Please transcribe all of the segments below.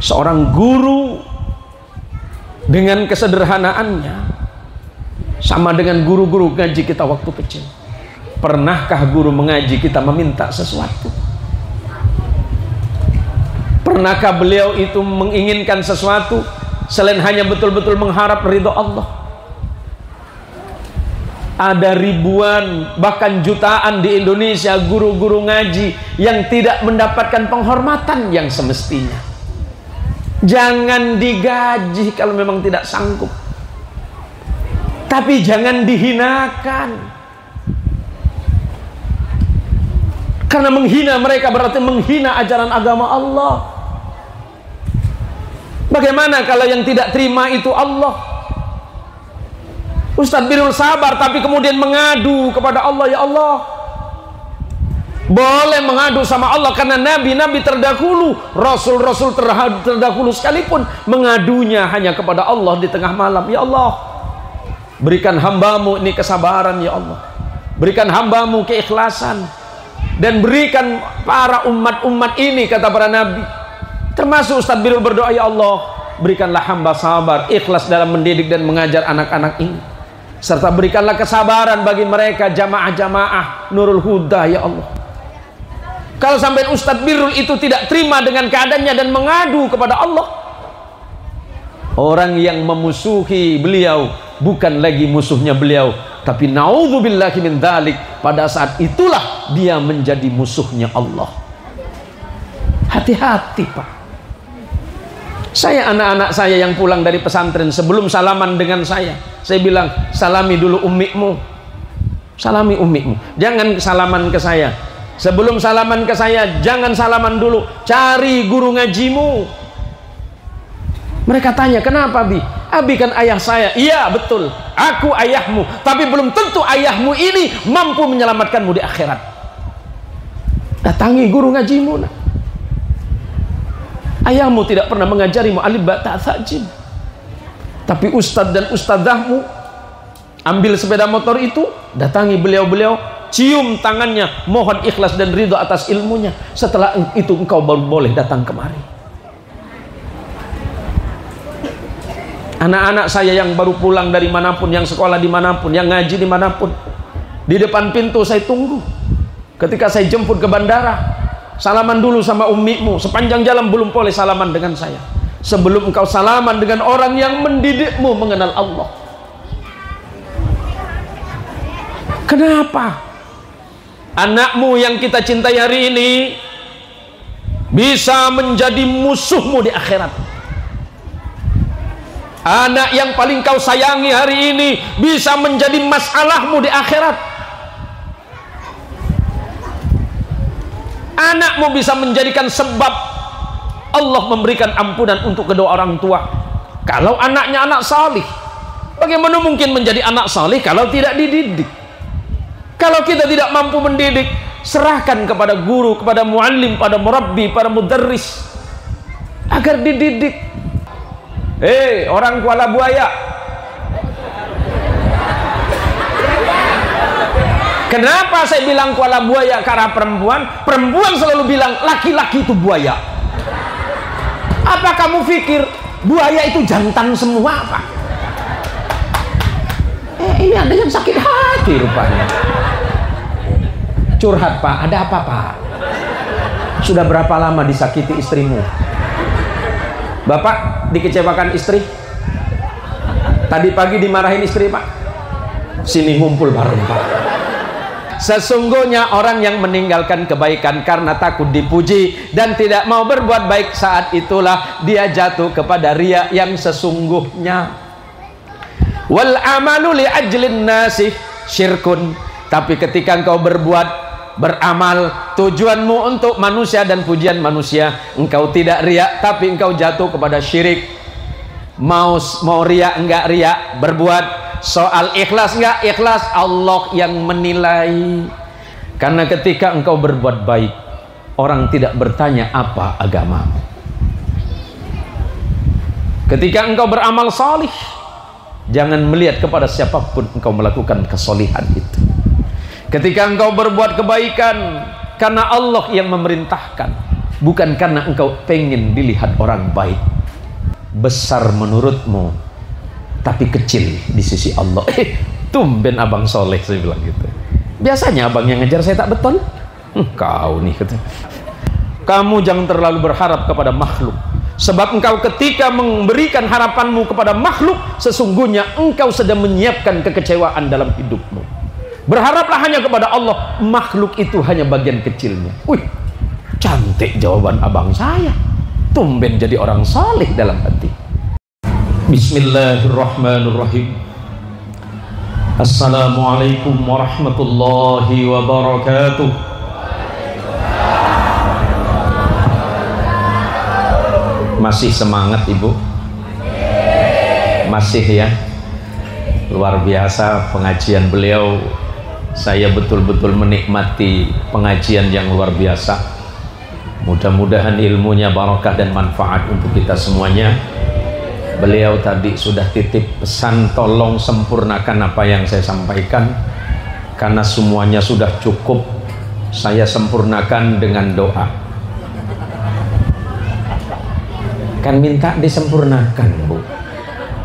Seorang guru dengan kesederhanaannya sama dengan guru-guru ngaji kita waktu kecil. Pernahkah guru mengaji kita meminta sesuatu? Pernahkah beliau itu menginginkan sesuatu selain hanya betul-betul mengharap ridho Allah? Ada ribuan bahkan jutaan di Indonesia guru-guru ngaji yang tidak mendapatkan penghormatan yang semestinya. Jangan digaji kalau memang tidak sanggup, tapi jangan dihinakan, karena menghina mereka berarti menghina ajaran agama Allah. Bagaimana kalau yang tidak terima itu Allah? Ustadz Birul sabar tapi kemudian mengadu kepada Allah. Ya Allah, boleh mengadu sama Allah karena nabi-nabi terdahulu, rasul-rasul terdahulu sekalipun mengadunya hanya kepada Allah di tengah malam. Ya Allah, berikan hambamu ini kesabaran. Ya Allah, berikan hambamu keikhlasan, dan berikan para umat-umat ini, kata para nabi, termasuk Ustadz Birul berdoa, ya Allah, berikanlah hamba sabar, ikhlas dalam mendidik dan mengajar anak-anak ini, serta berikanlah kesabaran bagi mereka jamaah-jamaah Nurul Huda. Ya Allah, kalau sampai Ustadz Birul itu tidak terima dengan keadaannya dan mengadu kepada Allah, orang yang memusuhi beliau bukan lagi musuhnya beliau, tapi naudzubillahi min dzalik, pada saat itulah dia menjadi musuhnya Allah. Hati-hati Pak. Saya, anak-anak saya yang pulang dari pesantren, sebelum salaman dengan saya bilang, salami dulu ummimu, salami ummimu, jangan salaman ke saya. Sebelum salaman ke saya, jangan salaman dulu, cari guru ngajimu. Mereka tanya, kenapa Abi? Abi kan ayah saya. Iya betul, aku ayahmu, tapi belum tentu ayahmu ini mampu menyelamatkanmu di akhirat. Datangi guru ngajimu. Nah, ayahmu tidak pernah mengajarimu alif ba ta tha jim, tapi ustadz dan ustadzahmu ambil sepeda motor itu, datangi beliau-beliau, cium tangannya, mohon ikhlas dan ridho atas ilmunya. Setelah itu engkau baru boleh datang kemari. Anak-anak saya yang baru pulang dari manapun, yang sekolah dimanapun, yang ngaji dimanapun, di depan pintu saya tunggu. Ketika saya jemput ke bandara, salaman dulu sama ummimu. Sepanjang jalan belum boleh salaman dengan saya sebelum engkau salaman dengan orang yang mendidikmu mengenal Allah. Kenapa anakmu yang kita cintai hari ini bisa menjadi musuhmu di akhirat? Anak yang paling kau sayangi hari ini bisa menjadi masalahmu di akhirat. Anakmu bisa menjadikan sebab Allah memberikan ampunan untuk kedua orang tua. Kalau anaknya anak salih, bagaimana mungkin menjadi anak salih kalau tidak dididik? Kalau kita tidak mampu mendidik, serahkan kepada guru, kepada muallim, pada murabbi, pada mudarris agar dididik. Hei orang Kuala Buaya, kenapa saya bilang Kuala Buaya? Karena perempuan selalu bilang laki-laki itu buaya. Apa kamu pikir buaya itu jantan semua Pak? Ini ada yang sakit hati rupanya. Curhat Pak, ada apa Pak? Sudah berapa lama disakiti istrimu? Bapak dikecewakan istri, tadi pagi dimarahin istri Pak, sini ngumpul bareng Pak. Sesungguhnya orang yang meninggalkan kebaikan karena takut dipuji dan tidak mau berbuat baik, saat itulah dia jatuh kepada riya yang sesungguhnya. Wal amalu li ajlin nasi syirkun, tapi ketika engkau beramal tujuanmu untuk manusia dan pujian manusia, engkau tidak riya tapi engkau jatuh kepada syirik. Mau riya enggak riya, berbuat soal ikhlas enggak ikhlas, Allah yang menilai. Karena ketika engkau berbuat baik, orang tidak bertanya apa agamamu. Ketika engkau beramal salih, jangan melihat kepada siapapun engkau melakukan kesolihan itu. Ketika engkau berbuat kebaikan, karena Allah yang memerintahkan. bukan karena engkau pengen dilihat orang baik, besar menurutmu tapi kecil di sisi Allah. Tumben abang soleh, saya bilang gitu. Biasanya abang yang ngejar saya tak betul. Kau nih kata. Kamu jangan terlalu berharap kepada makhluk, sebab engkau ketika memberikan harapanmu kepada makhluk, sesungguhnya engkau sedang menyiapkan kekecewaan dalam hidupmu. Berharaplah hanya kepada Allah, makhluk itu hanya bagian kecilnya. Wih, cantik jawaban abang saya. Tumben jadi orang saleh dalam hati. Bismillahirrahmanirrahim. Assalamualaikum warahmatullahi wabarakatuh. Masih semangat ibu? Masih ya? Luar biasa pengajian beliau. Saya betul-betul menikmati pengajian yang luar biasa. Mudah-mudahan ilmunya barakah dan manfaat untuk kita semuanya. Beliau tadi sudah titip pesan, tolong sempurnakan apa yang saya sampaikan, karena semuanya sudah cukup. Saya sempurnakan dengan doa. Kan minta disempurnakan, Bu.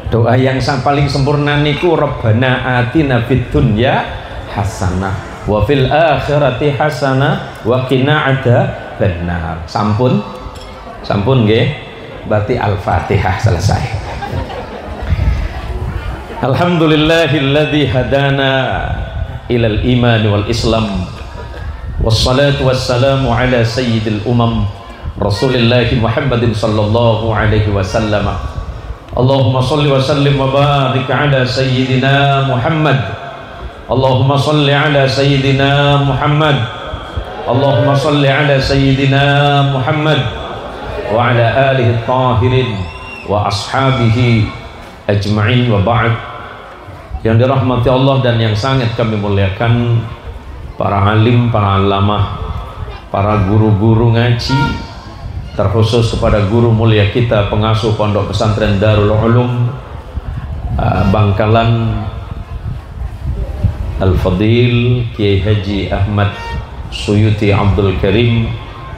Doa yang paling sempurna niku Rabbana atina fid dunya hasanah wa fil akhirati hasanah wa qina adzabannar. Sampun? Sampun nggih? Berarti Al-Fatihah selesai. Alhamdulillahilladzi hadana ilal iman wal islam, wassalatu wassalamu ala sayyidil umam Rasulillahi Muhammadin sallallahu alaihi wasallam. Allahumma salli wa sallim wa barik ala sayyidina Muhammad. Allahumma salli ala sayyidina Muhammad. Allahumma salli ala sayyidina Muhammad wa ala alihi tahirin wa ashabihi ajma'in, wa ba'd. Yang dirahmati Allah dan yang sangat kami muliakan, para alim, para alamah, para guru-guru ngaji, terkhusus kepada guru mulia kita, pengasuh Pondok Pesantren Darul Ulum Bangkalan, Al-Fadil Kiai Haji Ahmad Suyuti Abdul Karim.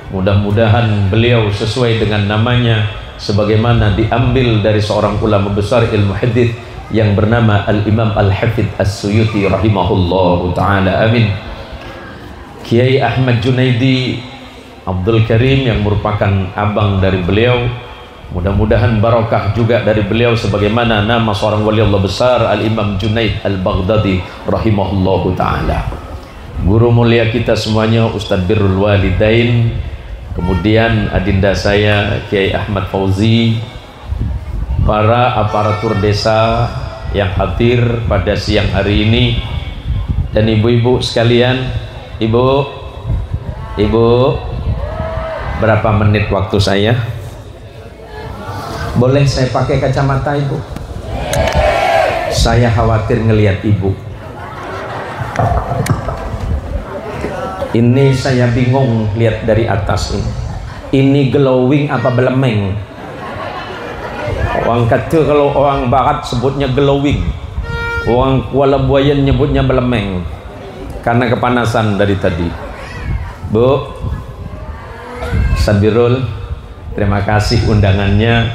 Mudah-mudahan beliau sesuai dengan namanya, sebagaimana diambil dari seorang ulama besar ilmu hadis yang bernama Al-Imam Al-Hafidh As-Suyuti rahimahullahu ta'ala, amin. Kiai Ahmad Junaidi Abdul Karim yang merupakan abang dari beliau, mudah-mudahan barakah juga dari beliau, sebagaimana nama seorang wali Allah besar Al-Imam Junaid Al-Baghdadi rahimahullahu ta'ala. Guru mulia kita semuanya Ustadz Birrul Walidain, kemudian adinda saya Kiai Ahmad Fauzi, para aparatur desa yang hadir pada siang hari ini, dan ibu-ibu sekalian. Ibu berapa menit waktu saya? Boleh saya pakai kacamata ibu? Saya khawatir ngelihat ibu. Ini saya bingung lihat dari atas ini. Ini glowing apa belemeng? Orang kata kalau orang barat sebutnya glowing, orang Kuala Buayan nyebutnya belemeng karena kepanasan dari tadi. Bu Sabirul, terima kasih undangannya.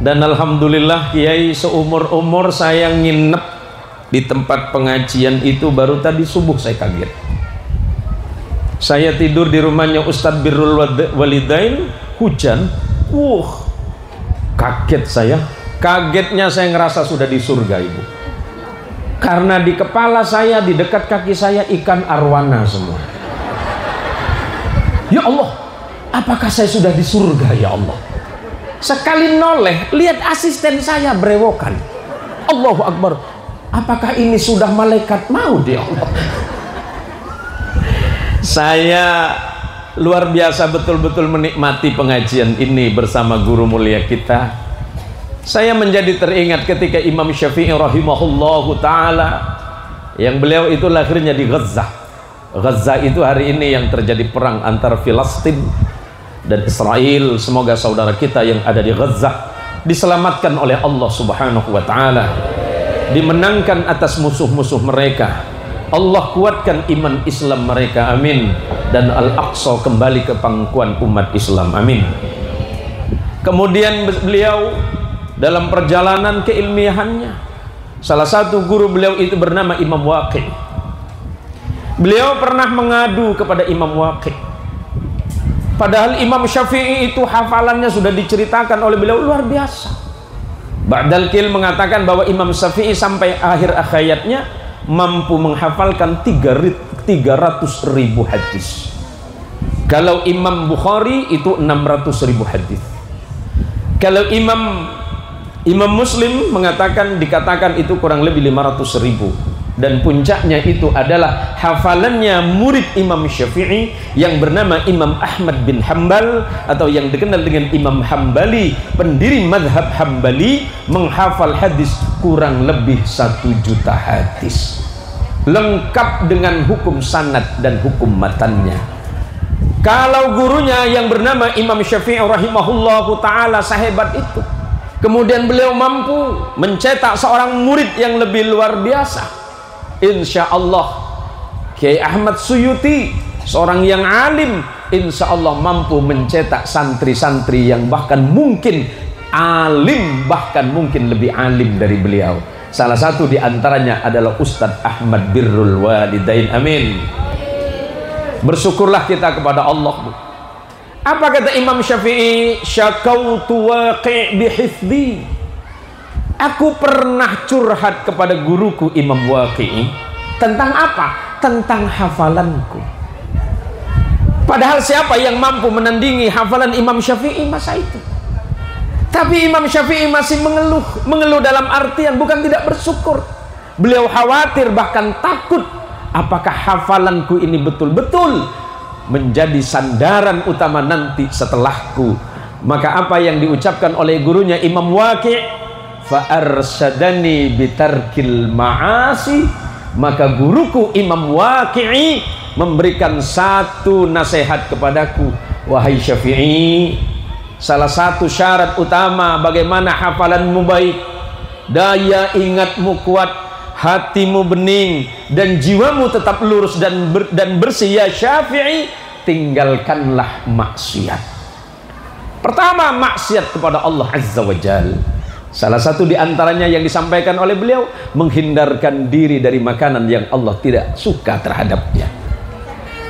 Dan alhamdulillah Kiai, seumur-umur saya nginep di tempat pengajian itu baru tadi subuh saya kaget. Saya tidur di rumahnya Ustadz Birrul Walidain, hujan. Kaget saya. Kagetnya saya ngerasa sudah di surga ibu. Karena di kepala saya, di dekat kaki saya ikan arwana semua. Ya Allah, apakah saya sudah di surga ya Allah? Sekali noleh, lihat asisten saya berewokan. Allahu Akbar. Apakah ini sudah malaikat maut ya Allah? Saya luar biasa betul-betul menikmati pengajian ini bersama guru mulia kita. Saya menjadi teringat ketika Imam Syafi'i rahimahullahu ta'ala, yang beliau itu lahirnya di Gaza. Gaza itu hari ini yang terjadi perang antara Filistin dan Israel. Semoga saudara kita yang ada di Gaza diselamatkan oleh Allah subhanahu wa ta'ala, dimenangkan atas musuh-musuh mereka, Allah kuatkan iman Islam mereka, amin. Dan Al-Aqsa kembali ke pangkuan umat Islam, amin. Kemudian beliau dalam perjalanan keilmiahannya, salah satu guru beliau itu bernama Imam Waqi'. Beliau pernah mengadu kepada Imam Waqi'. Padahal Imam Syafi'i itu hafalannya sudah diceritakan oleh beliau luar biasa. Ba'dal Kil mengatakan bahwa Imam Syafi'i sampai akhir hayatnya mampu menghafalkan 300.000 hadis. Kalau Imam Bukhari itu 600.000 hadis. Kalau Imam Muslim dikatakan itu kurang lebih 500.000. Dan puncaknya itu adalah hafalannya murid Imam Syafi'i yang bernama Imam Ahmad bin Hanbal, atau yang dikenal dengan Imam Hambali, pendiri madhab Hambali, menghafal hadis kurang lebih 1 juta hadis, lengkap dengan hukum sanad dan hukum matannya. Kalau gurunya yang bernama Imam Syafi'i rahimahullahu ta'ala sehebat itu, kemudian beliau mampu mencetak seorang murid yang lebih luar biasa, insya Allah Kiai Ahmad Suyuti, seorang yang alim, insya Allah mampu mencetak santri-santri yang bahkan mungkin alim, bahkan mungkin lebih alim dari beliau. Salah satu diantaranya adalah Ustadz Ahmad Birrul Walidain, amin. Bersyukurlah kita kepada Allah. Apa kata Imam Syafi'i? Syakautu Waqi' bihifdhi. Aku pernah curhat kepada guruku Imam Waqi'. Tentang apa? Tentang hafalanku. Padahal siapa yang mampu menandingi hafalan Imam Syafi'i masa itu? Tapi Imam Syafi'i masih mengeluh dalam artian bukan tidak bersyukur. Beliau khawatir, bahkan takut, apakah hafalanku ini betul-betul menjadi sandaran utama nanti setelahku. Maka apa yang diucapkan oleh gurunya Imam Waqi', fa'arsadani bitarkil ma'asi, maka guruku Imam Waqi' memberikan satu nasihat kepadaku, wahai Syafi'i, salah satu syarat utama bagaimana hafalanmu baik, daya ingatmu kuat, hatimu bening, dan jiwamu tetap lurus dan bersih, ya Syafi'i, tinggalkanlah maksiat. Pertama, maksiat kepada Allah Azza wa Jalla. Salah satu diantaranya yang disampaikan oleh beliau, menghindarkan diri dari makanan yang Allah tidak suka terhadapnya.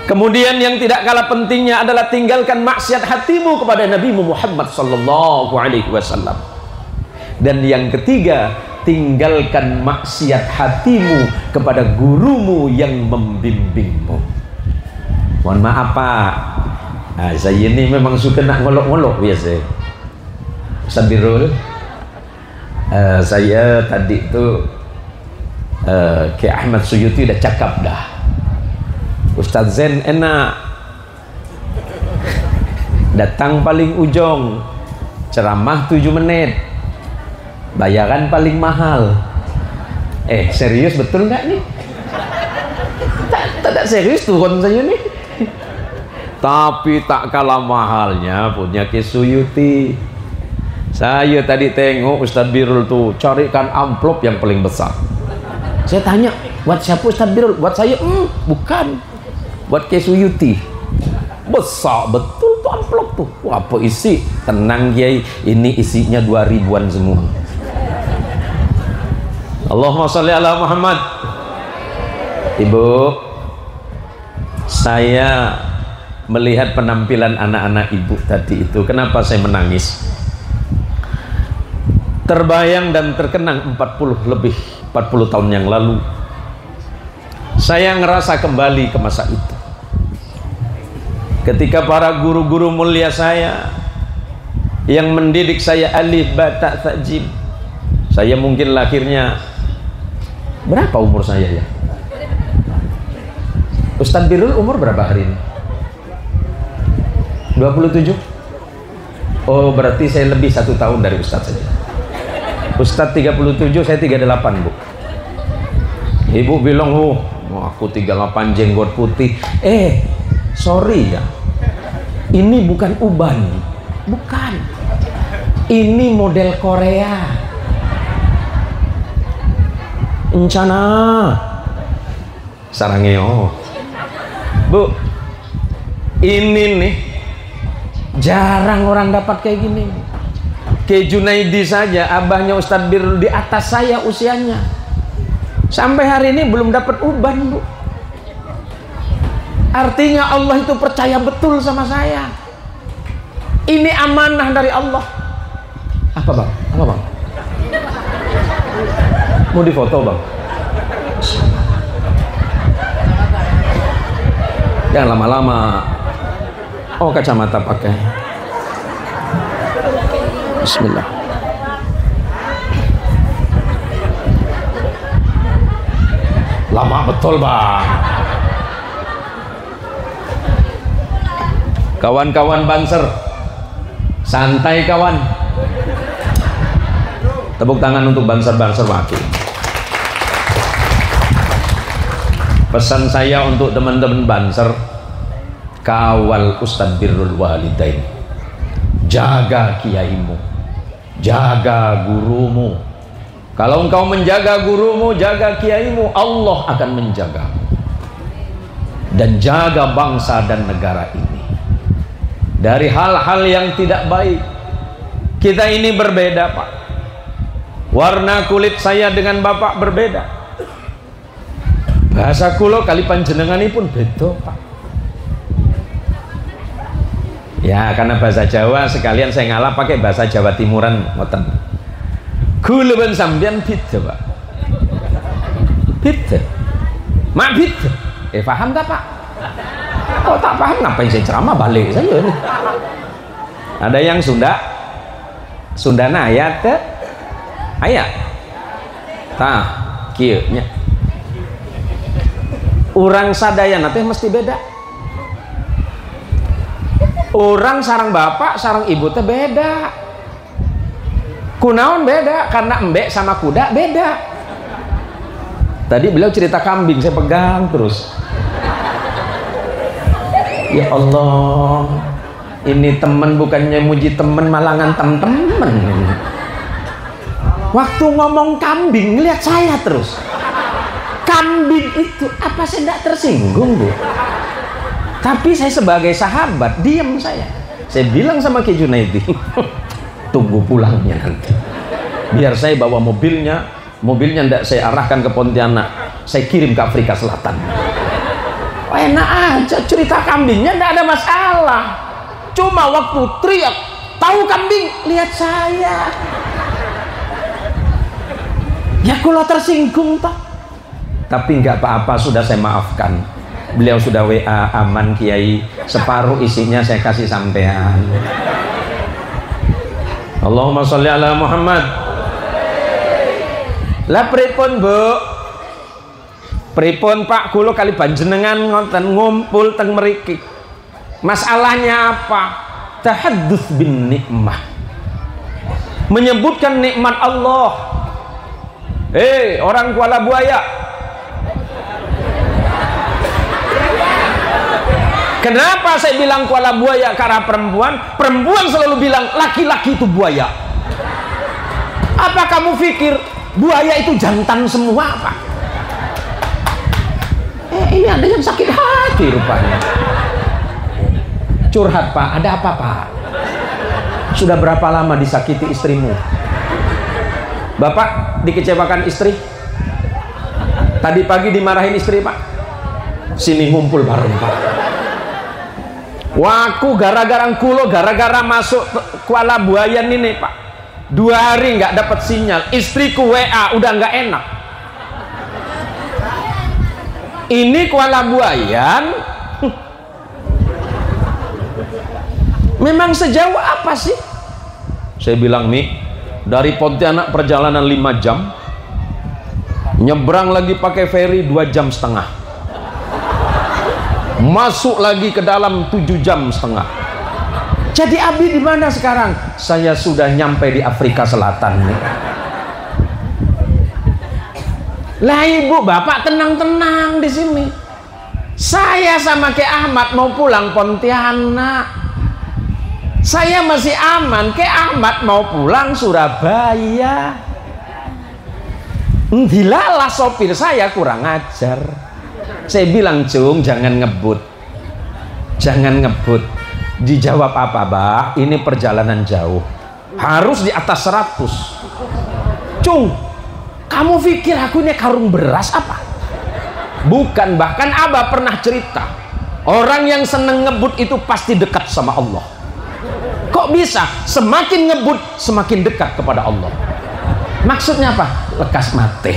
Kemudian yang tidak kalah pentingnya adalah tinggalkan maksiat hatimu kepada Nabi Muhammad sallallahu alaihi wasallam. Dan yang ketiga, tinggalkan maksiat hatimu kepada gurumu yang membimbingmu. Mohon maaf Pak, saya ini memang suka nak ngolok-ngolok biasa. Ustaz Birrul, saya tadi itu Kiai Ahmad Suyuti udah cakap dah, Ustaz Zen enak datang paling ujung, ceramah 7 menit, bayaran paling mahal. Serius betul nggak nih? Tak serius turun saya nih. Tapi tak kalah mahalnya punya Kiai Suyuti. Saya tadi tengok Ustadz Birrul tuh carikan amplop yang paling besar. Saya tanya, buat siapa Ustadz Birrul? Buat saya? Bukan, buat Kiai Suyuti. Besar betul tuh amplop tuh. Wah, apa isi? Tenang Kiai, ini isinya 2000-an semua. Allahumma sholli ala Muhammad. Ibu, saya melihat penampilan anak-anak ibu tadi itu, kenapa saya menangis? Terbayang dan terkenang 40 tahun yang lalu, saya ngerasa kembali ke masa itu, ketika para guru-guru mulia saya yang mendidik saya alif ba ta tha jim. Saya mungkin lahirnya berapa umur saya ya? Ustadz Birrul umur berapa hari ini? 27? Oh, berarti saya lebih 1 tahun dari Ustadz saja. Ustadz 37, saya 38 Bu. Ibu bilang, aku 38 jenggot putih. Sorry ya, ini bukan uban, bukan, ini model Korea. Encana sarangeo. Bu, ini nih jarang orang dapat kayak gini. Ke Junaidi saja, abahnya Ustadz Birrul di atas saya usianya, sampai hari ini belum dapat uban, Bu. Artinya Allah itu percaya betul sama saya. Ini amanah dari Allah. Apa bang? Apa bang? Mau difoto bang? Jangan lama-lama. Oh, kacamata pakai. Bismillah. Lama betul bang. Kawan-kawan Banser, santai kawan. Tepuk tangan untuk Banser-Banser wakil. Pesan saya untuk teman-teman Banser, kawal Ustadz Birrul Walidain, jaga kiaimu, jaga gurumu. Kalau engkau menjaga gurumu, jaga kiaimu, Allah akan menjagamu. Dan jaga bangsa dan negara ini dari hal-hal yang tidak baik. Kita ini berbeda, Pak. Warna kulit saya dengan Bapak berbeda. Bahasa kulo kali panjenengani pun beda, Pak. Ya, karena bahasa Jawa sekalian saya ngalah pakai bahasa Jawa Timuran ngoten. Kulo ben sampean beda, Pak. Beda. Mak beda. Paham tak, Pak? Oh, tak paham ngapain saya ceramah balik saja ini. Ada yang Sundana ayat ke ayat. Tah, kieu nya. Urang sadayana teh mesti beda. Orang sarang bapak, sarang ibu teh beda. Kunaon beda, karena embek sama kuda beda. Tadi beliau cerita kambing, saya pegang terus. Ya Allah, ini temen bukannya muji temen, malah ngantem temen. Waktu ngomong kambing, lihat saya terus. Kambing itu apa saya tidak tersinggung, Bu? Tapi saya sebagai sahabat, diam saya. Saya bilang sama Ki Junaidi, tunggu pulangnya nanti. Biar saya bawa mobilnya tidak saya arahkan ke Pontianak, saya kirim ke Afrika Selatan. Oh, enak aja, cerita kambingnya tidak ada masalah. Cuma waktu teriak, tahu kambing, lihat saya. Ya kalau tersinggung toh. Tapi nggak apa-apa, sudah saya maafkan. Beliau sudah WA, aman Kiai, separuh isinya saya kasih sampean. Allahumma sholli ala Muhammad. Lah pripun, Bu? Pripun Pak, kula kali panjenengan ngonten ngumpul teng mriki. Masalahnya apa? Tahadduts bin nikmah. Menyebutkan nikmat Allah. Orang Kuala Buaya. Kenapa saya bilang Kuala Buaya? Karena perempuan selalu bilang laki-laki itu buaya. Apa kamu pikir buaya itu jantan semua, Pak? Ini ada yang sakit hati rupanya. Curhat, Pak. Ada apa, Pak? Sudah berapa lama disakiti istrimu? Bapak dikecewakan istri? Tadi pagi dimarahin istri, Pak? Sini ngumpul bareng, Pak. Waku gara-gara kulo, gara-gara masuk Kuala Buaya ini, Pak. 2 hari nggak dapat sinyal. Istriku WA udah nggak enak. Ini Kuala Buayan. Memang sejauh apa sih? Saya bilang, Mi, dari Pontianak perjalanan 5 jam, nyebrang lagi pakai ferry 2,5 jam, masuk lagi ke dalam 7,5 jam. Jadi Abi di mana sekarang? Saya sudah nyampe di Afrika Selatan nih. Lah ibu bapak tenang-tenang di sini. Saya sama Ki Ahmad mau pulang Pontianak. Saya masih aman. Ki Ahmad mau pulang Surabaya. Dilalah sopir saya kurang ajar. Saya bilang, cung, jangan ngebut. Jangan ngebut. Dijawab apa, Bah? Ini perjalanan jauh. Harus di atas 100. Cung, kamu pikir aku ini karung beras apa? Bukan, bahkan Abah pernah cerita, orang yang seneng ngebut itu pasti dekat sama Allah. Kok bisa? Semakin ngebut semakin dekat kepada Allah. Maksudnya apa? Lekas mati.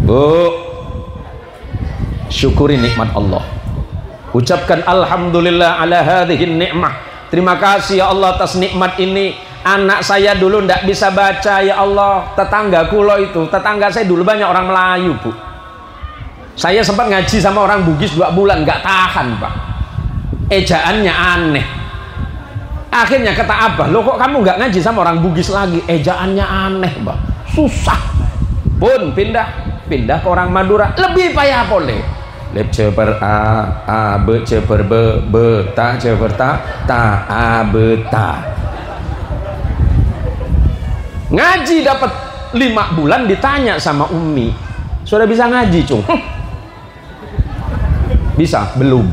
Bu, syukuri nikmat Allah. Ucapkan alhamdulillah ala hadhihi ni'mah. Terima kasih ya Allah atas nikmat ini. Anak saya dulu ndak bisa baca ya Allah. Tetangga kulo itu, tetangga saya dulu banyak orang Melayu, Bu. Saya sempat ngaji sama orang Bugis 2 bulan, nggak tahan, Pak. Ejaannya aneh. Akhirnya kata Abah, loh kok kamu nggak ngaji sama orang Bugis lagi? Ejaannya aneh, Pak. Susah. Pun pindah ke orang Madura, lebih payah boleh. Lep ceper a be ceper be ta ceper ta a be ta. Ngaji dapat 5 bulan, ditanya sama Umi, sudah bisa ngaji, cung? Bisa? Belum.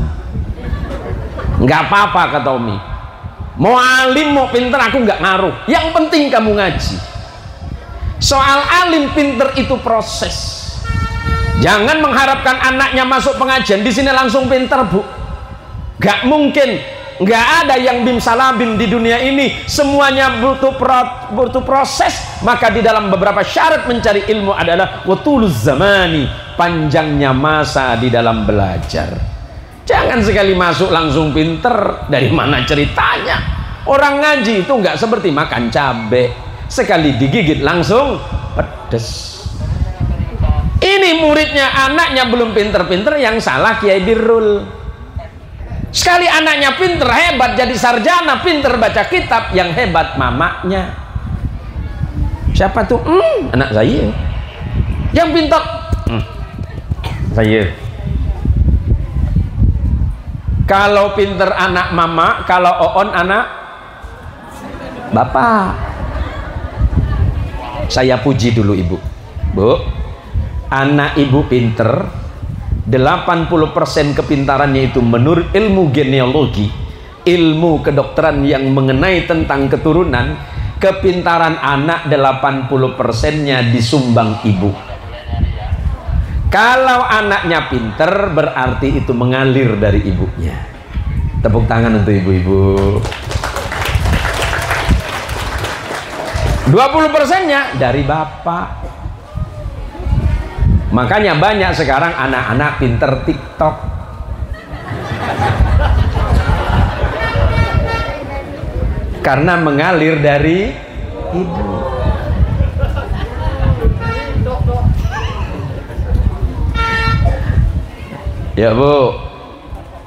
Nggak apa-apa, kata Umi. Mau alim mau pinter aku nggak ngaruh, yang penting kamu ngaji. Soal alim pinter itu proses. Jangan mengharapkan anaknya masuk pengajian di sini langsung pinter, Bu. Gak mungkin. Gak ada yang bim salabim di dunia ini. Semuanya butuh proses. Maka di dalam beberapa syarat mencari ilmu adalah watuluz zamani, panjangnya masa di dalam belajar. Jangan sekali masuk langsung pinter. Dari mana ceritanya? Orang ngaji itu gak seperti makan cabai, sekali digigit langsung pedes. Ini muridnya, anaknya belum pinter-pinter, yang salah Kiai Birrul. Sekali anaknya pinter, hebat, jadi sarjana, pinter baca kitab, yang hebat mamanya. Siapa tuh? Anak saya. Yang pinter, saya. Kalau pinter anak mama, kalau oon anak bapak. Saya puji dulu ibu. Bu, anak ibu pinter, 80% kepintarannya itu menurut ilmu genealogi, ilmu kedokteran yang mengenai tentang keturunan. Kepintaran anak 80%-nya disumbang ibu. Kalau anaknya pinter, berarti itu mengalir dari ibunya. Tepuk tangan untuk ibu-ibu. 20%-nya dari bapak. Makanya banyak sekarang anak-anak pinter TikTok. Karena mengalir dari ibu. Ya Bu,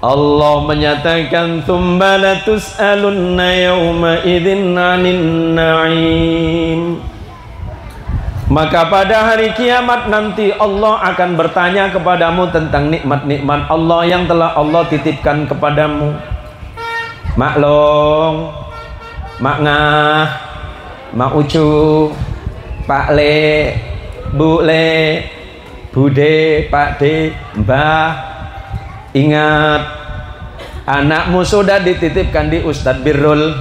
Allah menyatakan tsumma latus'alunna yauma idzin 'anin na'im. Maka pada hari kiamat nanti Allah akan bertanya kepadamu tentang nikmat-nikmat Allah yang telah Allah titipkan kepadamu. Mak Long, Mak Ngah, Mak Ucu, Pak Le, Bu Le, Bude, Pak De, Mbah. Ingat, anakmu sudah dititipkan di Ustadz Birrul.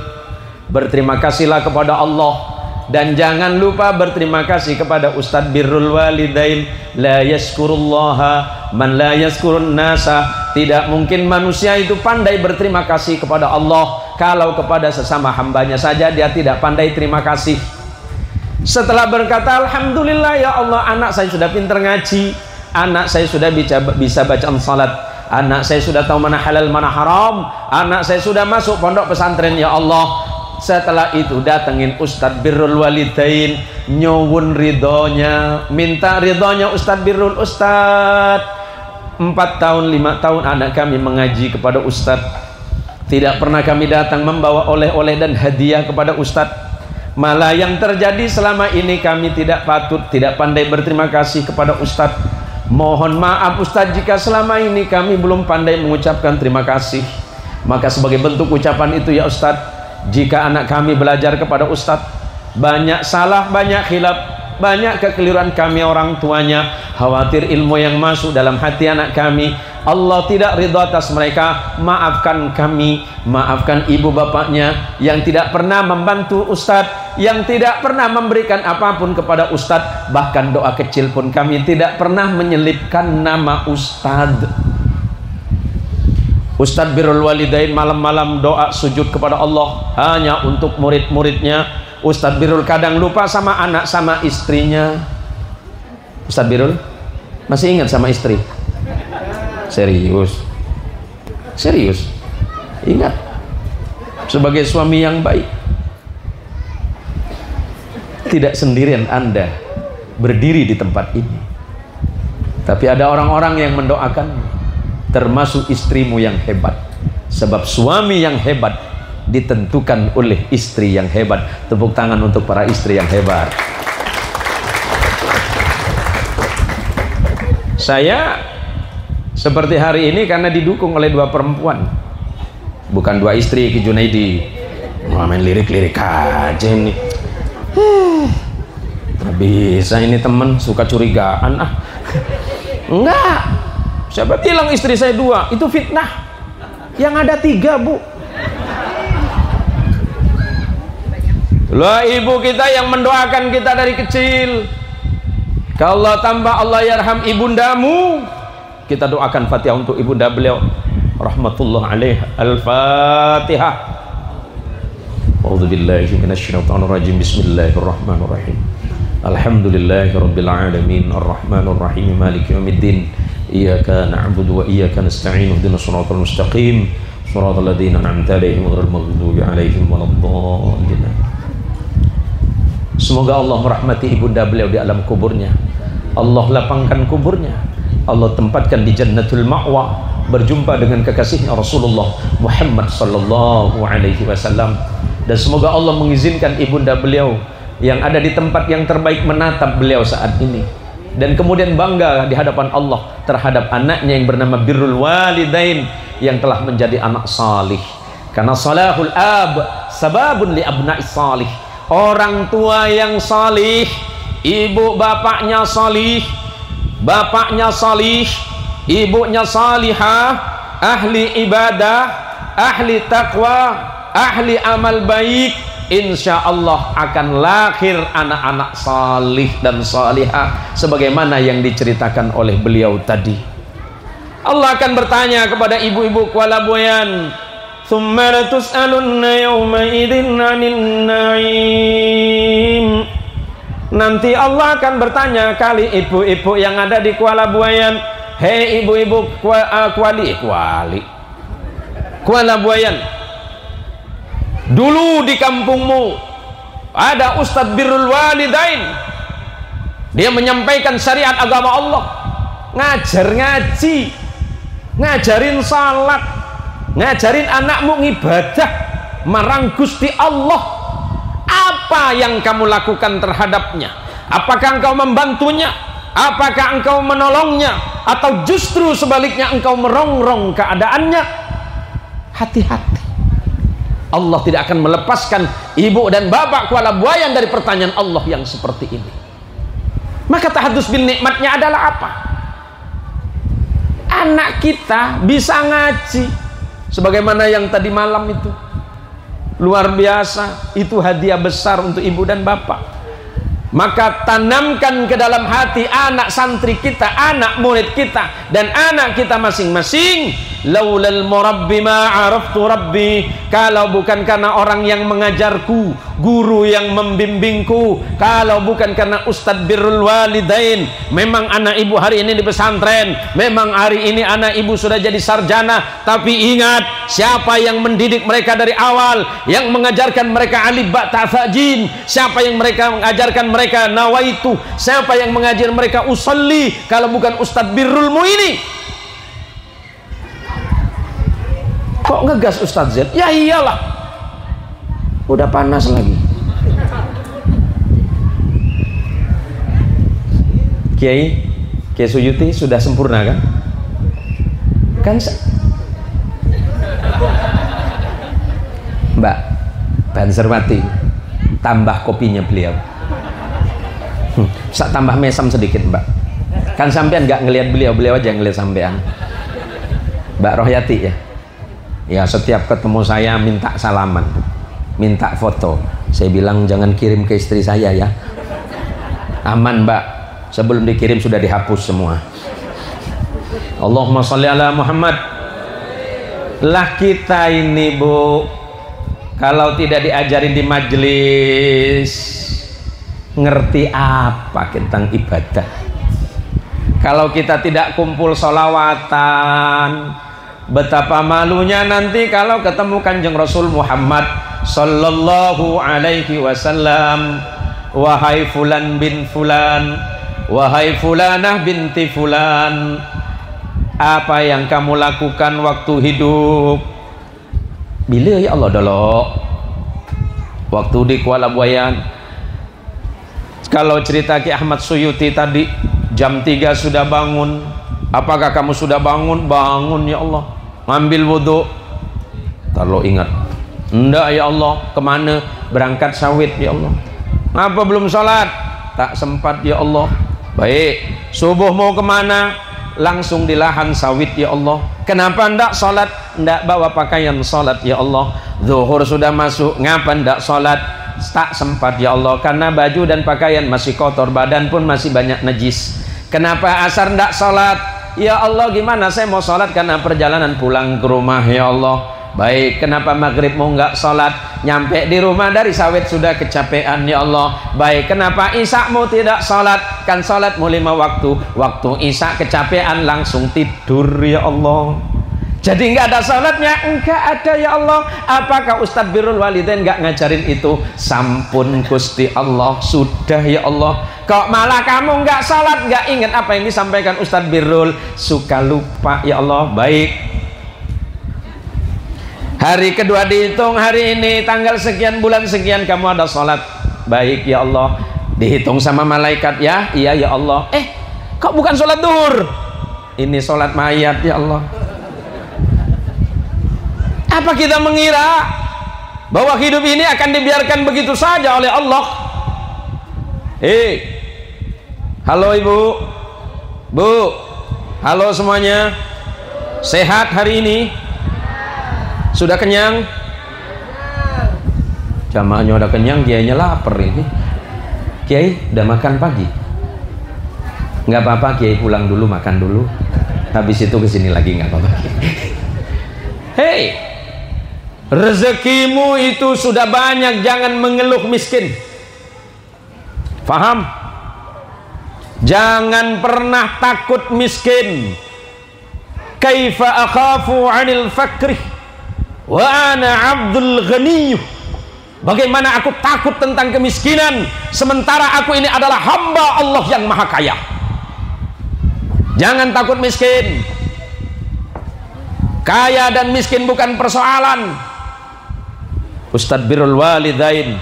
Berterima kasihlah kepada Allah, dan jangan lupa berterima kasih kepada Ustadz Birrul Walidain. La yaskurullaha man la yaskurun nasa. Tidak mungkin manusia itu pandai berterima kasih kepada Allah kalau kepada sesama hambanya saja dia tidak pandai terima kasih. Setelah berkata alhamdulillah ya Allah, anak saya sudah pintar ngaji, anak saya sudah bisa bacaan salat, anak saya sudah tahu mana halal mana haram, anak saya sudah masuk pondok pesantren ya Allah. Setelah itu datengin Ustadz Birrul Walidain, nyuwun ridhonya, minta ridhonya Ustadz Birrul. Ustadz, 4 tahun 5 tahun anak kami mengaji kepada Ustadz, tidak pernah kami datang membawa oleh-oleh dan hadiah kepada Ustadz. Malah yang terjadi selama ini kami tidak patut, tidak pandai berterima kasih kepada Ustadz. Mohon maaf Ustadz jika selama ini kami belum pandai mengucapkan terima kasih. Maka sebagai bentuk ucapan itu ya Ustadz, jika anak kami belajar kepada Ustadz banyak salah, banyak khilaf, banyak kekeliruan kami orang tuanya, khawatir ilmu yang masuk dalam hati anak kami Allah tidak ridha atas mereka. Maafkan kami, maafkan ibu bapaknya yang tidak pernah membantu ustadz, yang tidak pernah memberikan apapun kepada ustadz, bahkan doa kecil pun kami tidak pernah menyelipkan nama ustadz. Ustadz Birrul Walidain malam-malam doa sujud kepada Allah hanya untuk murid-muridnya. Ustadz Birrul kadang lupa sama anak sama istrinya. Ustadz Birrul masih ingat sama istri? Serius? Serius? Ingat sebagai suami yang baik. Tidak sendirian Anda berdiri di tempat ini, tapi ada orang-orang yang mendoakan, termasuk istrimu yang hebat. Sebab suami yang hebat ditentukan oleh istri yang hebat. Tepuk tangan untuk para istri yang hebat. Saya seperti hari ini karena didukung oleh 2 perempuan, bukan 2 istri Ki Junaidi. Main lirik-lirik aja ini. Nggak bisa ini temen, suka curigaan ah. Enggak, siapa bilang istri saya 2? Itu fitnah. Yang ada 3 bu. Lah ibu kita yang mendoakan kita dari kecil. Kalau Allah tambah Allah yarham ibundamu, kita doakan Fatihah untuk ibunda beliau rahmatullah alaih. Al-Fatihah. A'udzubillahi minasyaitonirrajim. Bismillahirrahmanirrahim. Alhamdulillahirabbil alamin arrahmanir rahim maliki yaumiddin. Iyyaka na'budu wa iyyaka nasta'in ihdinas shiratal mustaqim shiratal ladzina an'amta 'alaihim ghairil maghdubi 'alaihim waladdallin. Semoga Allah merahmati ibunda beliau di alam kuburnya. Allah lapangkan kuburnya. Allah tempatkan di jannatul ma'wa, berjumpa dengan kekasihnya Rasulullah Muhammad sallallahu alaihi wasallam. Dan semoga Allah mengizinkan ibunda beliau yang ada di tempat yang terbaik menatap beliau saat ini, dan kemudian bangga di hadapan Allah terhadap anaknya yang bernama Birrul Walidain yang telah menjadi anak salih. Karena salahul ab sababun li abna'is salih. Orang tua yang salih, ibu bapaknya salih, bapaknya salih, ibunya salihah, ahli ibadah, ahli taqwa, ahli amal baik, insya Allah akan lahir anak-anak salih dan salihah sebagaimana yang diceritakan oleh beliau tadi. Allah akan bertanya kepada ibu-ibu kuala buayan, "Tsumma latus'alunna yawma idzin 'anil na'im." Nanti Allah akan bertanya kali ibu-ibu yang ada di Kuala Buayan, "Hei ibu-ibu Kuala Buayan, dulu di kampungmu ada Ustadz Birrul Walidain, dia menyampaikan syariat agama Allah, ngajar ngaji, ngajarin salat, ngajarin anakmu ngibadah marang Gusti Allah. Apa yang kamu lakukan terhadapnya? Apakah engkau membantunya? Apakah engkau menolongnya? Atau justru sebaliknya engkau merongrong keadaannya?" Hati-hati, Allah tidak akan melepaskan ibu dan bapak Kuala Buayan dari pertanyaan Allah yang seperti ini. Maka tahadus bin nikmatnya adalah apa? Anak kita bisa ngaji sebagaimana yang tadi malam itu. Luar biasa, itu hadiah besar untuk ibu dan bapak. Maka tanamkan ke dalam hati anak santri kita, anak murid kita, dan anak kita masing-masing, laulal murabbi ma araftu rabbi, kalau bukan karena orang yang mengajarku, guru yang membimbingku, kalau bukan karena Ustadz Birrul Walidain, memang anak ibu hari ini di pesantren, memang hari ini anak ibu sudah jadi sarjana, tapi ingat, siapa yang mendidik mereka dari awal, yang mengajarkan mereka alif ba ta tha jim, siapa yang mengajarkan mereka nawaitu, siapa yang mengajar mereka usalli, kalau bukan Ustadz Birrulmu ini. Kok ngegas Ustadz Z? Ya iyalah, udah panas lagi. Kiai Suyuti sudah sempurna kan? Mbak Bansermati, tambah kopinya beliau. Bisa tambah mesam sedikit Mbak, kan sampean nggak ngelihat beliau, beliau aja ngelihat sampean. Mbak Rohyati ya, ya setiap ketemu saya minta salaman, minta foto. Saya bilang jangan kirim ke istri saya ya, aman Mbak, sebelum dikirim sudah dihapus semua. Allahumma sholli ala Muhammad. Lah kita ini Bu, kalau tidak diajarin di majelis, ngerti apa tentang ibadah? Kalau kita tidak kumpul sholawatan, betapa malunya nanti kalau ketemu Kanjeng Rasul Muhammad sallallahu alaihi wasallam. Wahai fulan bin fulan, wahai fulanah binti fulan, apa yang kamu lakukan waktu hidup? Bila ya Allah dulu waktu di Kuala Buayan. Kalau cerita Ki Ahmad Suyuti tadi jam 3 sudah bangun. Apakah kamu sudah bangun? Bangun ya Allah, ngambil wudhu. Kalau ingat enggak ya Allah, kemana? Berangkat sawit ya Allah. Apa belum sholat? Tak sempat ya Allah. Baik, subuh mau kemana? Langsung di lahan sawit ya Allah. Kenapa ndak sholat? Ndak bawa pakaian sholat ya Allah. Zuhur sudah masuk, ngapa ndak sholat? Tak sempat ya Allah, karena baju dan pakaian masih kotor, badan pun masih banyak najis. Kenapa asar ndak sholat? Ya Allah, gimana saya mau sholat karena perjalanan pulang ke rumah ya Allah. Baik, kenapa maghrib mau nggak sholat? Nyampe di rumah dari sawit sudah kecapean ya Allah. Baik, kenapa isya mau tidak sholat? Kan sholat mau 5 waktu. Waktu isya kecapean langsung tidur ya Allah. Jadi nggak ada sholatnya? Enggak ada ya Allah. Apakah Ustadz Birrul Walidain nggak ngajarin itu? Sampun Gusti Allah, sudah ya Allah. Kok malah kamu nggak sholat, nggak ingat apa yang disampaikan Ustadz Birrul? Suka lupa ya Allah. Baik, hari kedua dihitung, hari ini tanggal sekian bulan sekian kamu ada sholat. Baik ya Allah, dihitung sama malaikat ya. Iya ya Allah. Kok bukan sholat duhur? Ini sholat mayat ya Allah. Apa kita mengira bahwa hidup ini akan dibiarkan begitu saja oleh Allah? Halo Ibu, Bu, halo semuanya, sehat hari ini? Sudah kenyang? Jamaahnya udah kenyang, kiainya lapar ini. Kiai udah makan pagi? Nggak apa-apa, Kiai pulang dulu makan dulu. Habis itu kesini lagi nggak apa-apa. Hei, rezekimu itu sudah banyak, jangan mengeluh miskin. Faham? Jangan pernah takut miskin. Kaifa akhafu 'anil fakri wa ana 'abdul ghani. Bagaimana aku takut tentang kemiskinan sementara aku ini adalah hamba Allah yang maha kaya. Jangan takut miskin. Kaya dan miskin bukan persoalan. Ustadz Birrul Walidain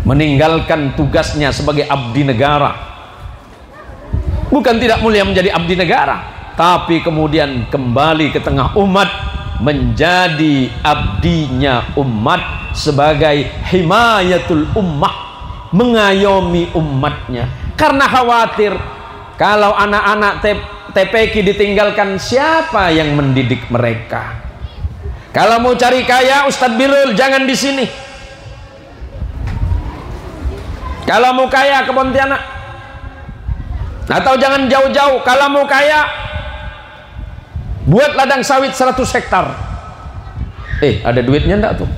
meninggalkan tugasnya sebagai abdi negara. Bukan tidak mulia menjadi abdi negara, tapi kemudian kembali ke tengah umat menjadi abdinya umat sebagai himayatul ummah, mengayomi umatnya. Karena khawatir kalau anak-anak TPQ ditinggalkan, siapa yang mendidik mereka? Kalau mau cari kaya, Ustadz Birrul jangan di sini. Kalau mau kaya ke Pontianak, atau jangan jauh-jauh. Kalau mau kaya, buat ladang sawit 100 hektar. Ada duitnya enggak tuh?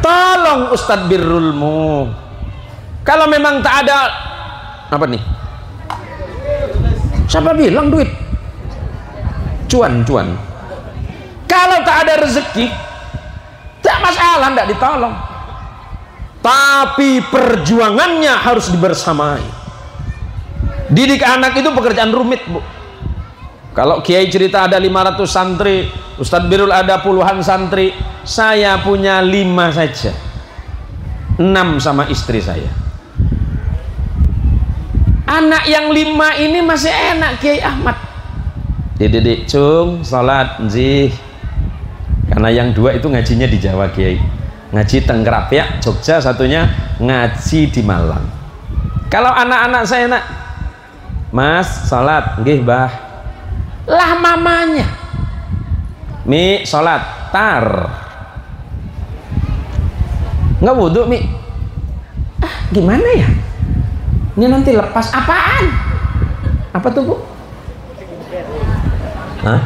Tolong Ustadz Birrulmu. Kalau memang tak ada, apa nih? Siapa bilang duit? Cuan. Kalau tak ada rezeki, tak masalah, enggak ditolong. Tapi perjuangannya harus dibersamai. Didik anak itu pekerjaan rumit, Bu. Kalau Kiai cerita ada 500 santri, Ustadz Birrul ada puluhan santri, saya punya 5 saja, 6 sama istri saya. Anak yang 5 ini masih enak Kiai Ahmad. Didik cung, sholat, nzih. Karena yang 2 itu ngajinya di Jawa Kiai. ngaji Tenggerap ya, Jogja, satunya ngaji di Malang. Kalau anak-anak saya, nak, Mas sholat, nggih Mbah. Lah mamanya, Mi sholat, tar nggak wudhu Mi. Gimana ya, ini nanti lepas. Apaan? Apa tuh Bu? Hah?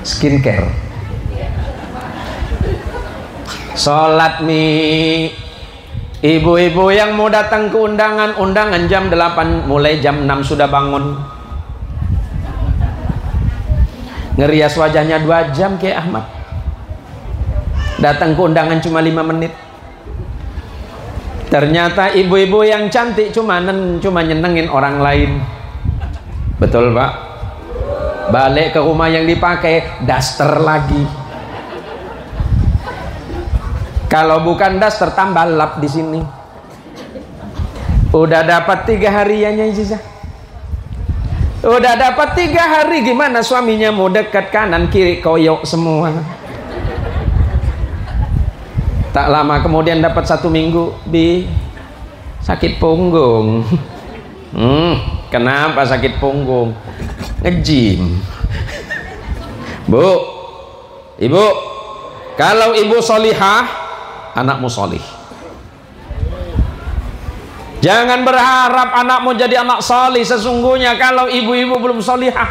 Skincare. Sholat Mi. Ibu-ibu yang mau datang ke undangan jam 8, mulai jam 6 sudah bangun. Ngerias wajahnya 2 jam kayak Ahmad. Datang ke undangan cuma 5 menit. Ternyata ibu-ibu yang cantik cuma nyenengin orang lain. Betul Pak? Balik ke rumah yang dipakai daster lagi. Kalau bukan daster tambah lap di sini. Udah dapat 3 hariannya ijazah. Udah dapat 3 hari, gimana suaminya mau dekat kanan kiri koyok semua. Tak lama kemudian dapat 1 minggu, Bi, sakit punggung. Kenapa sakit punggung? Nge-gym. Bu, ibu, kalau ibu solihah, anakmu solih. Jangan berharap anakmu jadi anak solih. Sesungguhnya kalau ibu-ibu belum solihah,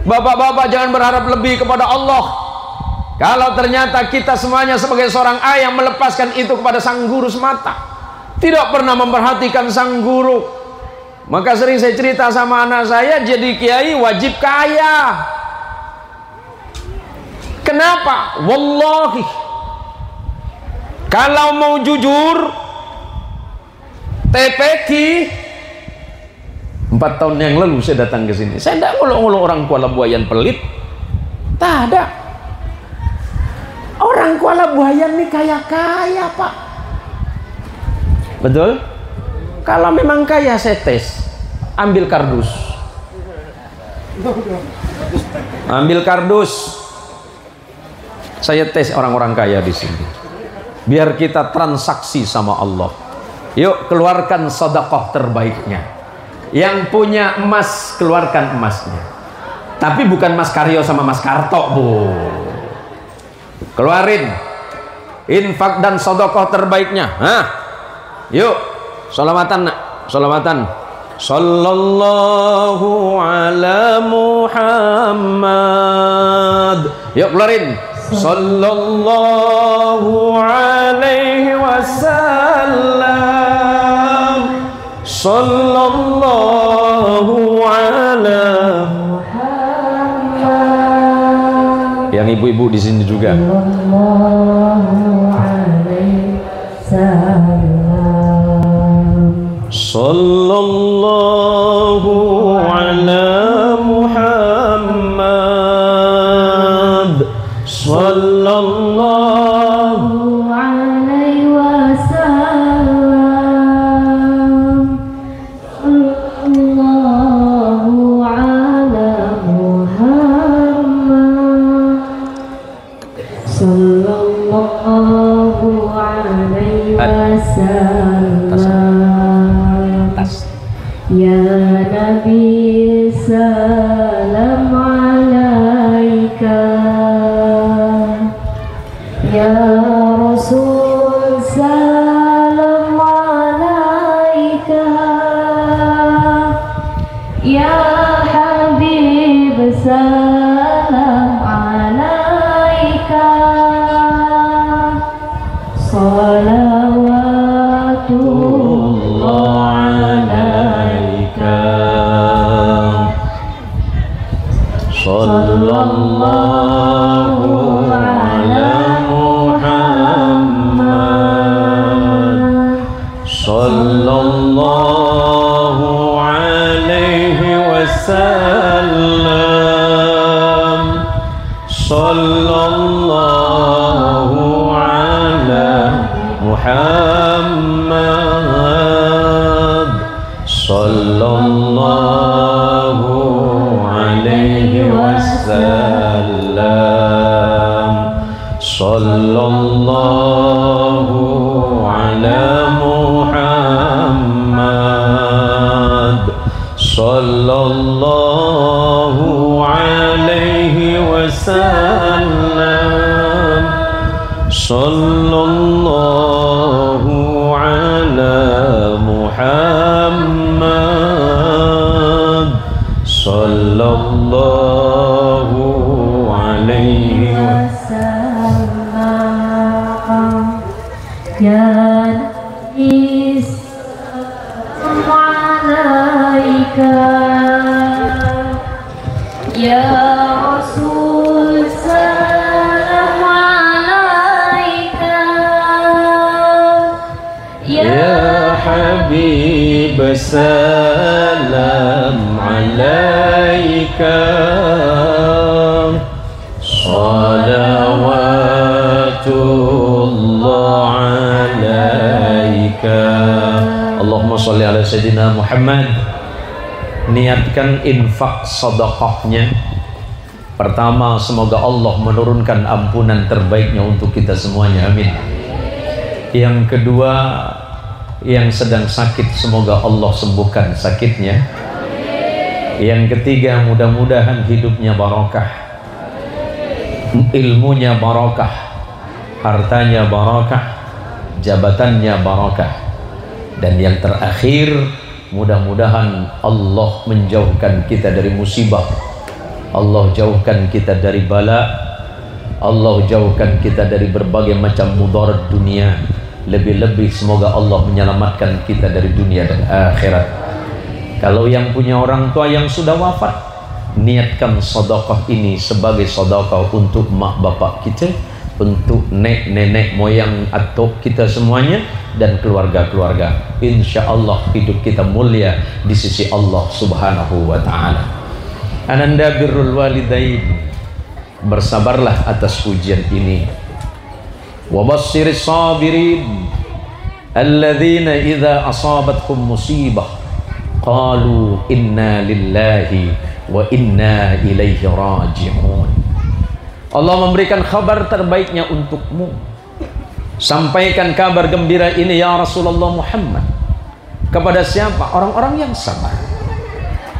bapak-bapak jangan berharap lebih kepada Allah. Kalau ternyata kita semuanya sebagai seorang ayah melepaskan itu kepada sang guru semata, tidak pernah memperhatikan sang guru, maka sering saya cerita sama anak saya, jadi kiai wajib kaya. Kenapa? Wallahi, kalau mau jujur, TPQ 4 tahun yang lalu saya datang ke sini. Saya tidak ngulung-ngulung orang Kuala Buayan pelit. Tak ada. Orang Kuala Buayan ini kaya-kaya Pak. Betul? Kalau memang kaya saya tes. Ambil kardus. Ambil kardus. Saya tes orang-orang kaya di sini. Biar kita transaksi sama Allah. Yuk keluarkan sedekah terbaiknya. Yang punya emas keluarkan emasnya. Tapi bukan Mas Karyo sama Mas Karto, Bu. Keluarin infak dan sedekah terbaiknya. Hah? Yuk sholawatan nak, sholawatan. Sallallahu ala Muhammad. Yuk keluarin. Sallallahu alaihi wasallam. Sallallahu ala Muhammad. Yang ibu-ibu di sini juga. Sallallahu alaihi wasallam. Sallallahu ala Muhammad. Sallallahu alaihi wasallam. Sallallahu ala Muhammad. Sallallahu alaihi wasallam. Ya Nabi salam alaika. Ya Rasul salam alaika. Ya Habib salam alaika. Salawatullah alaika. Sallallahu ala Muhammad. Sallallahu alaihi wasallam. Sallallahu ala Muhammad. Sallallahu alaihi wasallam. Sallallahu Sallallahu ala Muhammad. Sallallahu alaihi wasallam. Sallallahu ala Muhammad. Sallallahu alaihi wasallam. Ya Nabi salam alaika, ya Rasul salam alaika, ya Habib salam alaika. Salawatullah alaika. Allahumma sholli ala Sayyidina Muhammad. Niatkan infak sedekahnya. Pertama, semoga Allah menurunkan ampunan terbaiknya untuk kita semuanya, amin. Yang kedua, yang sedang sakit semoga Allah sembuhkan sakitnya. Yang ketiga, mudah-mudahan hidupnya barokah, ilmunya barokah, hartanya barokah, jabatannya barokah. Dan yang terakhir, mudah-mudahan Allah menjauhkan kita dari musibah, Allah jauhkan kita dari bala, Allah jauhkan kita dari berbagai macam mudarat dunia. Lebih-lebih semoga Allah menyelamatkan kita dari dunia dan akhirat. Kalau yang punya orang tua yang sudah wafat, niatkan sedekah ini sebagai sedekah untuk mak bapak kita, untuk nenek moyang atau kita semuanya dan keluarga-keluarga. Insya Allah hidup kita mulia di sisi Allah Subhanahu wa ta'ala. Ananda birrul walidain, bersabarlah atas ujian ini. Wa bassiris sabirin alladzina idza asabatkum musibah qalu inna lillahi wa inna ilaihi raji'un. Allah memberikan kabar terbaiknya untukmu. Sampaikan kabar gembira ini ya Rasulullah Muhammad. Kepada siapa? Orang-orang yang sabar.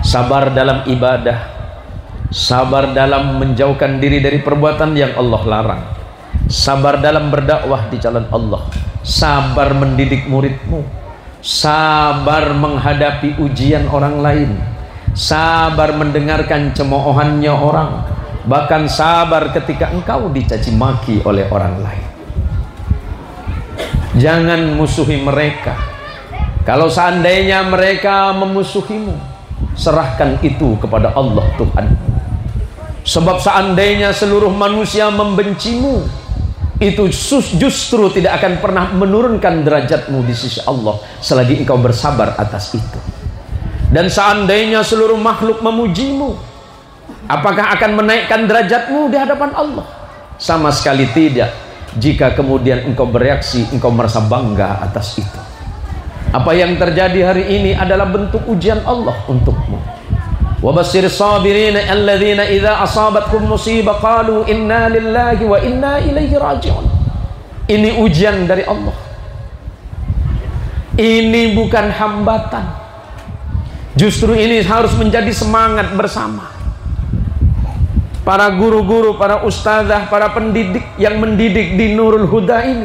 Sabar dalam ibadah, sabar dalam menjauhkan diri dari perbuatan yang Allah larang, sabar dalam berdakwah di jalan Allah, sabar mendidik muridmu, sabar menghadapi ujian orang lain, sabar mendengarkan cemoohannya orang, bahkan sabar ketika engkau dicaci maki oleh orang lain. Jangan musuhi mereka. Kalau seandainya mereka memusuhimu, serahkan itu kepada Allah Tuhan. Sebab seandainya seluruh manusia membencimu, itu justru tidak akan pernah menurunkan derajatmu di sisi Allah selagi engkau bersabar atas itu. Dan seandainya seluruh makhluk memujimu, apakah akan menaikkan derajatmu di hadapan Allah? Sama sekali tidak. Jika kemudian engkau bereaksi, engkau merasa bangga atas itu. Apa yang terjadi hari ini adalah bentuk ujian Allah untukmu. Wa basyir sabirin alladzina idza asabatkum musibah qalu inna lillahi wa inna ilaihi raji'un. Ini ujian dari Allah. Ini bukan hambatan. Justru ini harus menjadi semangat bersama. Para guru-guru, para ustazah, para pendidik yang mendidik di Nurul Huda ini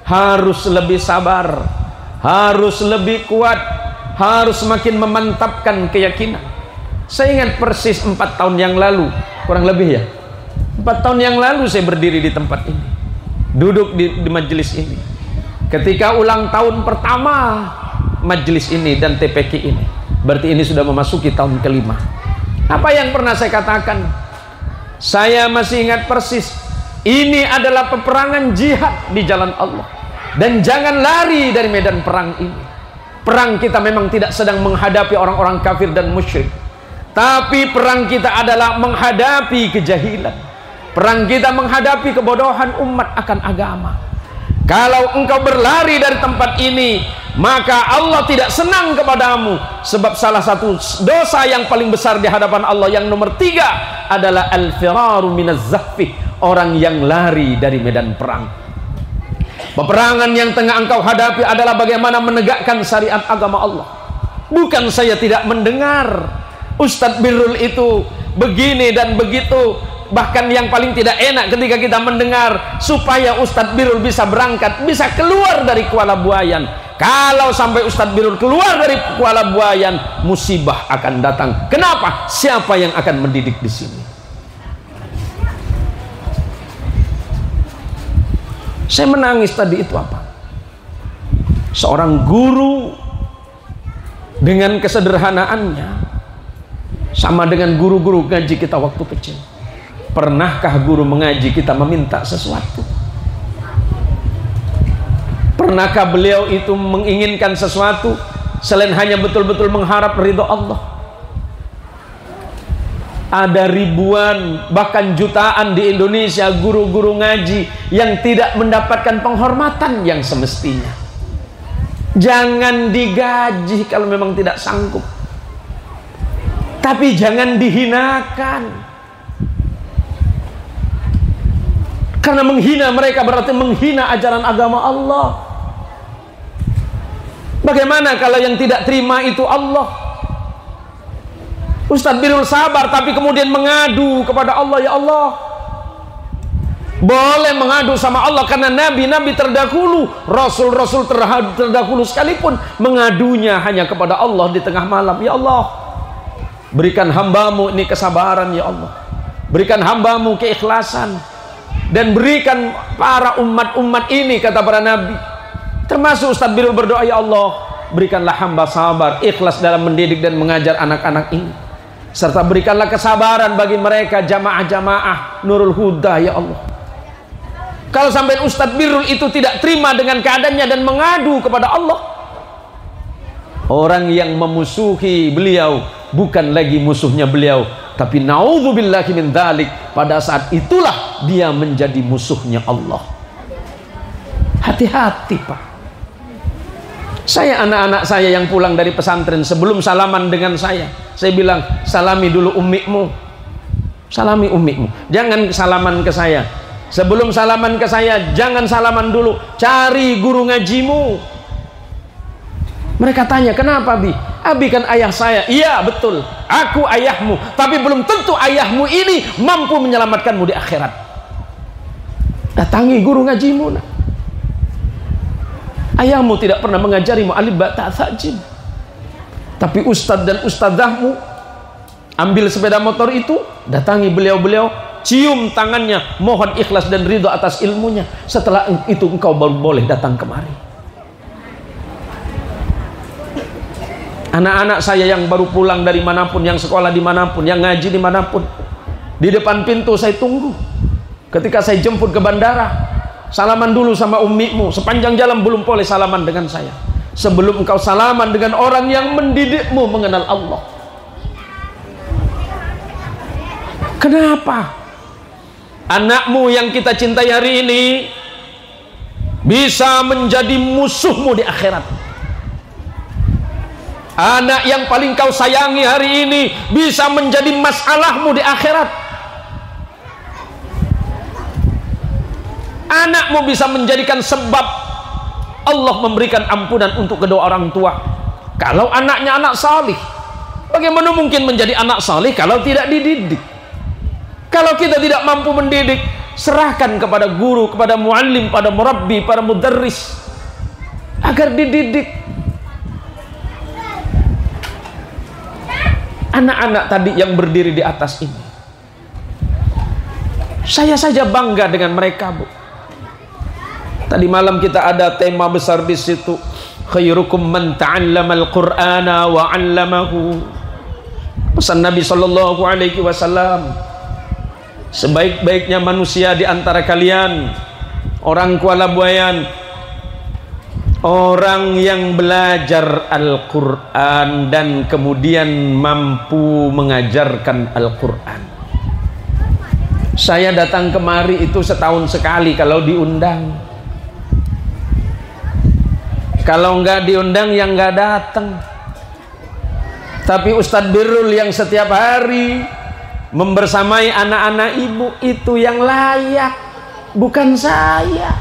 harus lebih sabar, harus lebih kuat, harus semakin memantapkan keyakinan. Saya ingat persis 4 tahun yang lalu, kurang lebih ya, 4 tahun yang lalu saya berdiri di tempat ini, duduk di majelis ini, ketika ulang tahun pertama majelis ini dan TPQ ini. Berarti ini sudah memasuki tahun kelima. Apa yang pernah saya katakan? Saya masih ingat persis, ini adalah peperangan jihad di jalan Allah. Dan jangan lari dari medan perang ini. Perang kita memang tidak sedang menghadapi orang-orang kafir dan musyrik, tapi perang kita adalah menghadapi kejahilan. Perang kita menghadapi kebodohan umat akan agama. Kalau engkau berlari dari tempat ini, maka Allah tidak senang kepadamu. Sebab salah satu dosa yang paling besar di hadapan Allah, yang nomor 3 adalah al-firaru minaz zahfi, orang yang lari dari medan perang. Peperangan yang tengah engkau hadapi adalah bagaimana menegakkan syariat agama Allah. Bukan saya tidak mendengar Ustadz Birrul itu begini dan begitu. Bahkan yang paling tidak enak ketika kita mendengar supaya Ustadz Birrul bisa berangkat, bisa keluar dari Kuala Buayan. Kalau sampai Ustadz Birrul keluar dari Kuala Buayan, musibah akan datang. Kenapa? Siapa yang akan mendidik di sini? Saya menangis tadi itu apa? Seorang guru dengan kesederhanaannya sama dengan guru-guru ngaji kita waktu kecil. Pernahkah guru mengaji kita meminta sesuatu? Pernahkah beliau itu menginginkan sesuatu selain hanya betul-betul mengharap ridho Allah? Ada ribuan bahkan jutaan di Indonesia guru-guru ngaji yang tidak mendapatkan penghormatan yang semestinya. Jangan digaji kalau memang tidak sanggup, tapi jangan dihinakan. Karena menghina mereka berarti menghina ajaran agama Allah. Bagaimana kalau yang tidak terima itu Allah? Ustadz Birrul sabar tapi kemudian mengadu kepada Allah, ya Allah. Boleh mengadu sama Allah karena nabi-nabi terdahulu, rasul-rasul terdahulu sekalipun mengadunya hanya kepada Allah di tengah malam. Ya Allah, berikan hambamu ini kesabaran, ya Allah. Berikan hambamu keikhlasan. Dan berikan para umat-umat ini, kata para nabi, termasuk Ustadz Birrul berdoa, ya Allah, berikanlah hamba sabar, ikhlas dalam mendidik dan mengajar anak-anak ini, serta berikanlah kesabaran bagi mereka jamaah-jamaah Nurul Huda, ya Allah. Kalau sampai Ustadz Birrul itu tidak terima dengan keadaannya dan mengadu kepada Allah, orang yang memusuhi beliau bukan lagi musuhnya beliau, tapi naudzubillahi min dzalik, pada saat itulah dia menjadi musuhnya Allah. Hati-hati Pak. Saya anak-anak saya yang pulang dari pesantren, sebelum salaman dengan saya bilang, salami dulu ummimu. Salami ummimu. Jangan salaman ke saya. Sebelum salaman ke saya, jangan salaman dulu. Cari guru ngajimu. Mereka tanya, kenapa Bi? Abi kan ayah saya. Iya betul, aku ayahmu, tapi belum tentu ayahmu ini mampu menyelamatkanmu di akhirat. Datangi guru ngajimu. Nah. Ayahmu tidak pernah mengajarimu alif ba ta tha jim, tapi ustadz dan ustadzahmu ambil sepeda motor itu, datangi beliau-beliau, cium tangannya, mohon ikhlas dan ridho atas ilmunya. Setelah itu engkau baru boleh datang kemari. Anak-anak saya yang baru pulang dari manapun, yang sekolah dimanapun, yang ngaji dimanapun, di depan pintu saya tunggu. Ketika saya jemput ke bandara, salaman dulu sama ummimu. Sepanjang jalan belum boleh salaman dengan saya. Sebelum engkau salaman dengan orang yang mendidikmu mengenal Allah. Kenapa? Anakmu yang kita cintai hari ini bisa menjadi musuhmu di akhirat. Anak yang paling kau sayangi hari ini bisa menjadi masalahmu di akhirat. Anakmu bisa menjadikan sebab Allah memberikan ampunan untuk kedua orang tua. Kalau anaknya anak salih, bagaimana mungkin menjadi anak salih kalau tidak dididik? Kalau kita tidak mampu mendidik, serahkan kepada guru, kepada muallim, pada murabbi, pada mudarris agar dididik. Anak-anak tadi yang berdiri di atas ini, saya saja bangga dengan mereka, Bu. Tadi malam kita ada tema besar di situ, khairukum man ta'allamal qur'ana wa 'allamahu. Pesan Nabi sallallahu alaihi wasallam, sebaik-baiknya manusia di antara kalian, orang Kuala Buayan, orang yang belajar Al-Quran dan kemudian mampu mengajarkan Al-Quran. Saya datang kemari itu setahun sekali kalau diundang. Kalau nggak diundang yang nggak datang. Tapi Ustadz Birrul yang setiap hari membersamai anak-anak ibu itu yang layak, bukan saya.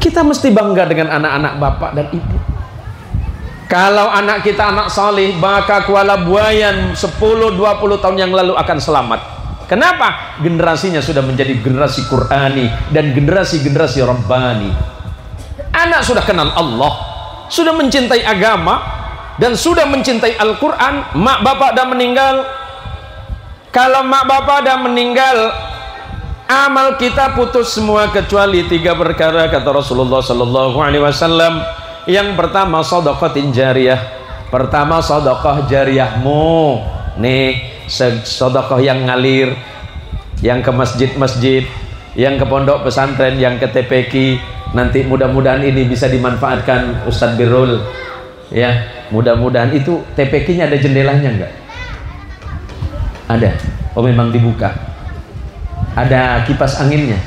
Kita mesti bangga dengan anak-anak bapak dan ibu. Kalau anak kita anak salih, maka Kuala Buayan 10-20 tahun yang lalu akan selamat. Kenapa? Generasinya sudah menjadi generasi Qur'ani dan generasi-generasi Rabbani. Anak sudah kenal Allah, sudah mencintai agama, dan sudah mencintai Al-Quran. Mak bapak dah meninggal. Kalau mak bapak dah meninggal, amal kita putus semua kecuali 3 perkara, kata Rasulullah Sallallahu Alaihi Wasallam. Yang pertama, sedekah jariyah. Pertama, sedekah jariyahmu nih, sedekah yang ngalir, yang ke masjid-masjid, yang ke pondok pesantren, yang ke TPQ. Nanti mudah-mudahan ini bisa dimanfaatkan Ustadz Birrul, ya. Mudah-mudahan itu TPQ-nya ada jendelanya enggak? Ada. Oh, memang dibuka. Ada kipas anginnya,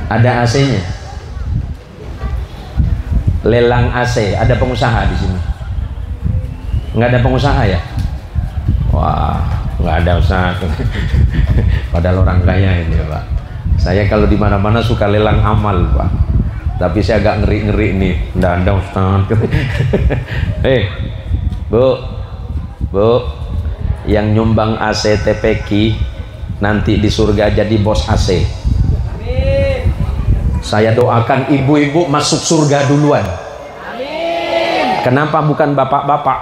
ada AC-nya, lelang AC. Ada pengusaha di sini? Nggak ada pengusaha ya? Wah, nggak ada Ustaz. Padahal orang kaya ini Pak. Saya kalau di mana-mana suka lelang amal Pak, tapi saya agak ngeri-ngeri nih. Nggak ada Ustaz. Bu, yang nyumbang AC TPQ nanti di surga jadi bos AC. Amin. Saya doakan ibu-ibu masuk surga duluan. Amin. Kenapa bukan bapak-bapak?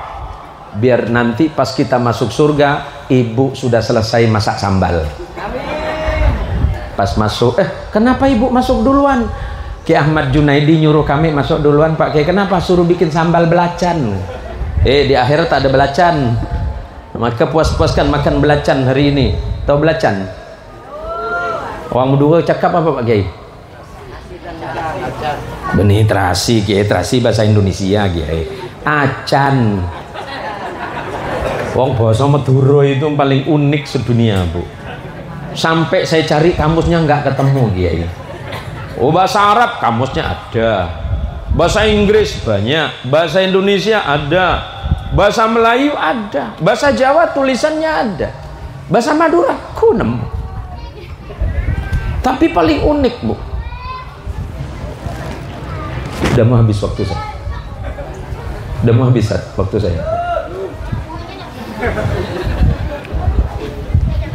Biar nanti pas kita masuk surga, ibu sudah selesai masak sambal. Amin. Pas masuk, kenapa ibu masuk duluan? Ki Ahmad Junaidi nyuruh kami masuk duluan Pak Ki. Kenapa? Suruh bikin sambal belacan. Di akhirat tak ada belacan. Maka puas-puaskan makan belacan hari ini. Tahu belacan? Orang dua cakap apa Pak Kiai? Benih terasi, Kiai. Terasi bahasa Indonesia, Kiai. Acan. Wong bahasa Madura itu paling unik sedunia, Bu. Sampai saya cari kamusnya nggak ketemu, Kiai. Oh, bahasa Arab kamusnya ada. Bahasa Inggris banyak, bahasa Indonesia ada, bahasa Melayu ada, bahasa Jawa tulisannya ada. Bahasa Madura kunem, tapi paling unik Bu. Udah mau habis waktu saya. Udah mau habis waktu saya.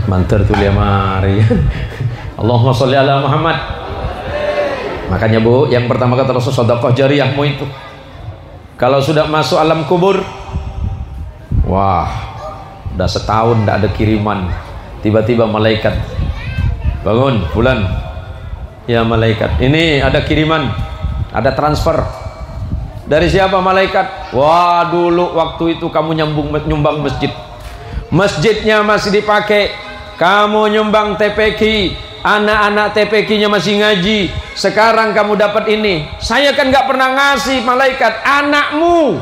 Mantar tulia mari. Allahumma sholli ala Muhammad. Makanya Bu, yang pertama kata Rasul, sedekah jariyahmu itu. Kalau sudah masuk alam kubur, wah, udah setahun tidak ada kiriman, tiba-tiba malaikat bangun, bulan, ya malaikat, ini ada kiriman, ada transfer. Dari siapa malaikat? Wah, dulu waktu itu kamu nyumbang masjid, masjidnya masih dipakai, kamu nyumbang TPQ, anak-anak TPQ-nya masih ngaji, sekarang kamu dapat ini. Saya kan nggak pernah ngasih malaikat, anakmu.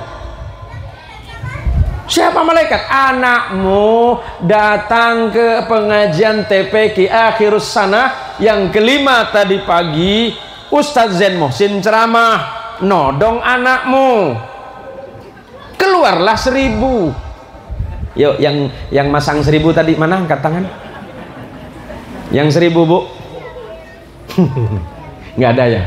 Siapa malaikat? Anakmu datang ke pengajian TPQ akhirus sana yang kelima tadi pagi. Ustadz Zain Muhsin ceramah, nodong anakmu. Keluarlah 1000. Yuk, yang masang 1000 tadi mana? Angkat tangan. Yang 1000 Bu? Nggak ada ya?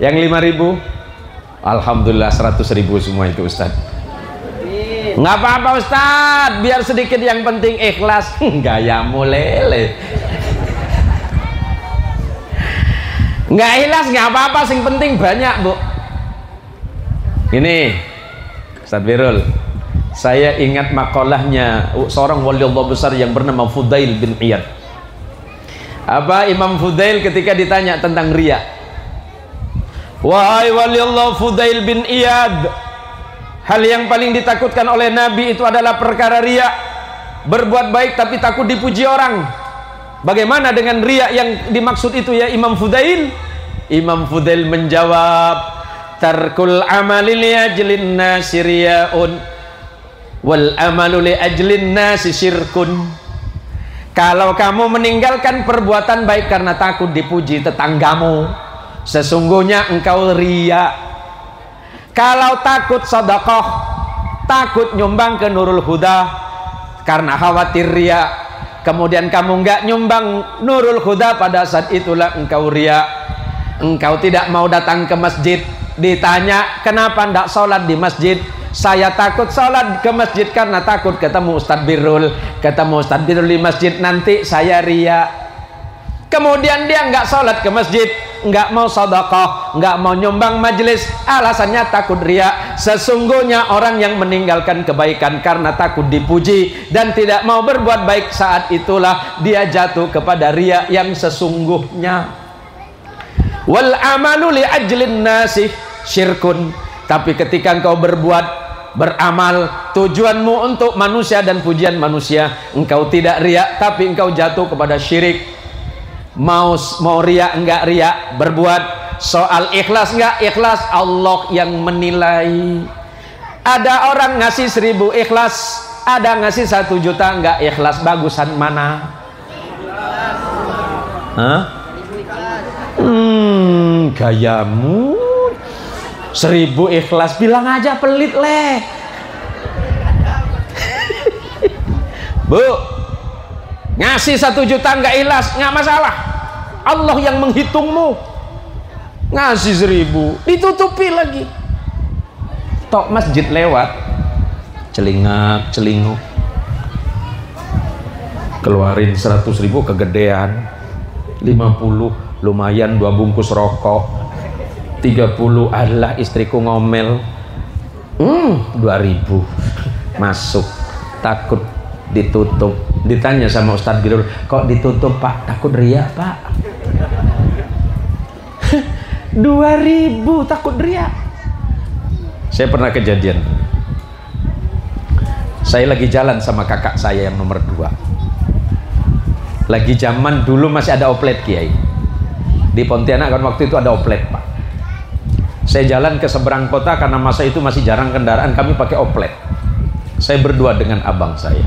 Yang 5000? Alhamdulillah 100.000 semua itu Ustadz. Nggak apa-apa Ustadz, biar sedikit, yang penting ikhlas. Gayamu lele. Nggak ikhlas nggak apa-apa, sing penting banyak Bu. Ini Ustadz Birrul, saya ingat makalahnya seorang wali Allah besar yang bernama Fudail bin Iyad. Apa Imam Fudail ketika ditanya tentang riya, wahai wali Allah Fudail bin Iyad, hal yang paling ditakutkan oleh Nabi itu adalah perkara riya. Berbuat baik tapi takut dipuji orang. Bagaimana dengan riya yang dimaksud itu ya Imam Fudail? Imam Fudail menjawab, tarkul amali li ajlin nasi riyaun wal amalu li ajlin nasi syirkun. Kalau kamu meninggalkan perbuatan baik karena takut dipuji tetanggamu, sesungguhnya engkau riya. Kalau takut sedekah, takut nyumbang ke Nurul Huda karena khawatir riya, kemudian kamu enggak nyumbang Nurul Huda, pada saat itulah engkau riya. engkau tidak mau datang ke masjid. Ditanya, kenapa tidak sholat di masjid? Saya takut sholat ke masjid karena takut ketemu Ustadz Birrul. Ketemu Ustadz Birrul di masjid, nanti saya ria. Kemudian dia nggak sholat ke masjid, nggak mau sedekah, nggak mau nyumbang majelis, alasannya takut ria. Sesungguhnya orang yang meninggalkan kebaikan karena takut dipuji dan tidak mau berbuat baik, saat itulah dia jatuh kepada ria yang sesungguhnya. Wal amalu li ajlin nasi syirkun. Tapi ketika engkau beramal tujuanmu untuk manusia dan pujian manusia, engkau tidak riak tapi engkau jatuh kepada syirik. Mau riak enggak riak, berbuat soal ikhlas enggak ikhlas, Allah yang menilai. Ada orang ngasih 1000 ikhlas, ada ngasih 1 juta enggak ikhlas, bagusan mana? Hah? Gayamu 1000 ikhlas, bilang aja pelit leh. Bu, ngasih 1 juta nggak ikhlas, nggak masalah, Allah yang menghitungmu. Ngasih 1000 ditutupi lagi, tok masjid lewat celingak celinguk, keluarin 100.000 kegedean, 50 lumayan 2 bungkus rokok, 30 adalah istriku ngomel, 2000 masuk, takut ditutup. Ditanya sama Ustadz Birrul, kok ditutup Pak? Takut ria Pak. 2000 takut ria. Saya pernah kejadian, saya lagi jalan sama kakak saya yang nomor 2, lagi zaman dulu masih ada oplet Kiai di Pontianak kan, waktu itu ada oplet Pak. Saya jalan ke seberang kota karena masa itu masih jarang kendaraan, kami pakai oplet. Saya berdua dengan abang saya.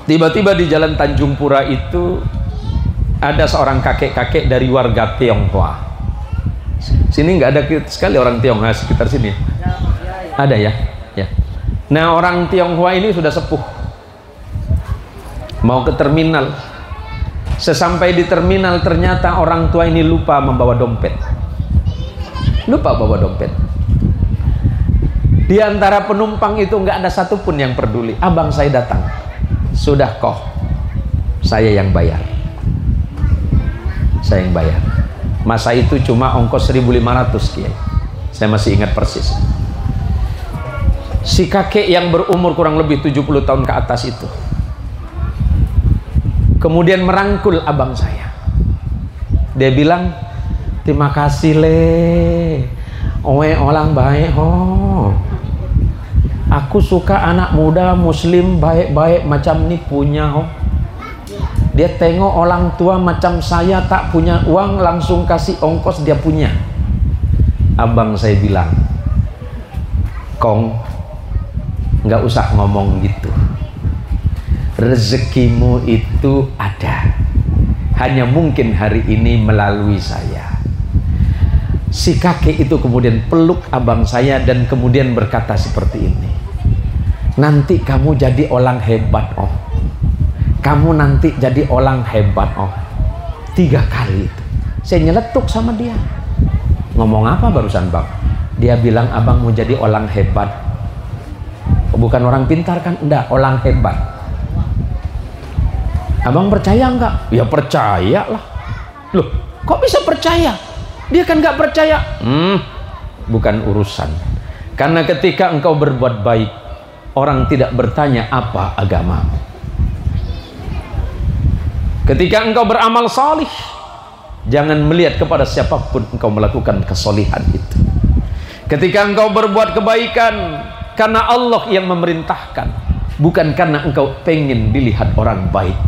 Tiba-tiba di jalan Tanjung Pura itu ada seorang kakek-kakek dari warga Tionghoa. Sini nggak ada sekali orang Tionghoa sekitar sini. Ada ya? Ya. Nah, orang Tionghoa ini sudah sepuh. Mau ke terminal. Sesampai di terminal ternyata orang tua ini lupa membawa dompet. Lupa bawa dompet. Di antara penumpang itu nggak ada satupun yang peduli. Abang saya datang. Sudah kok, saya yang bayar. Saya yang bayar. Masa itu cuma ongkos 1.500 Kiai. Saya masih ingat persis. Si kakek yang berumur kurang lebih 70 tahun ke atas itu kemudian merangkul abang saya. Dia bilang, terima kasih le, owe orang baik ho. Aku suka anak muda muslim baik-baik macam ini punya ho. Dia tengok orang tua macam saya tak punya uang, langsung kasih ongkos dia punya. Abang saya bilang, Kong, nggak usah ngomong gitu. Rezekimu itu ada, hanya mungkin hari ini melalui saya. Si kakek itu kemudian peluk abang saya dan kemudian berkata seperti ini, nanti kamu jadi orang hebat oh, kamu nanti jadi orang hebat oh. 3 kali itu saya nyeletuk sama dia. Ngomong apa barusan bang? Dia bilang abang mau jadi orang hebat. Bukan orang pintar kan? Enggak, orang hebat. Abang percaya enggak? Ya percaya lah. Loh, kok bisa percaya? Dia kan nggak percaya. Bukan urusan. Karena ketika engkau berbuat baik, orang tidak bertanya apa agamamu. Ketika engkau beramal salih, jangan melihat kepada siapapun engkau melakukan kesolihan itu. Ketika engkau berbuat kebaikan, karena Allah yang memerintahkan, bukan karena engkau pengen dilihat orang baik.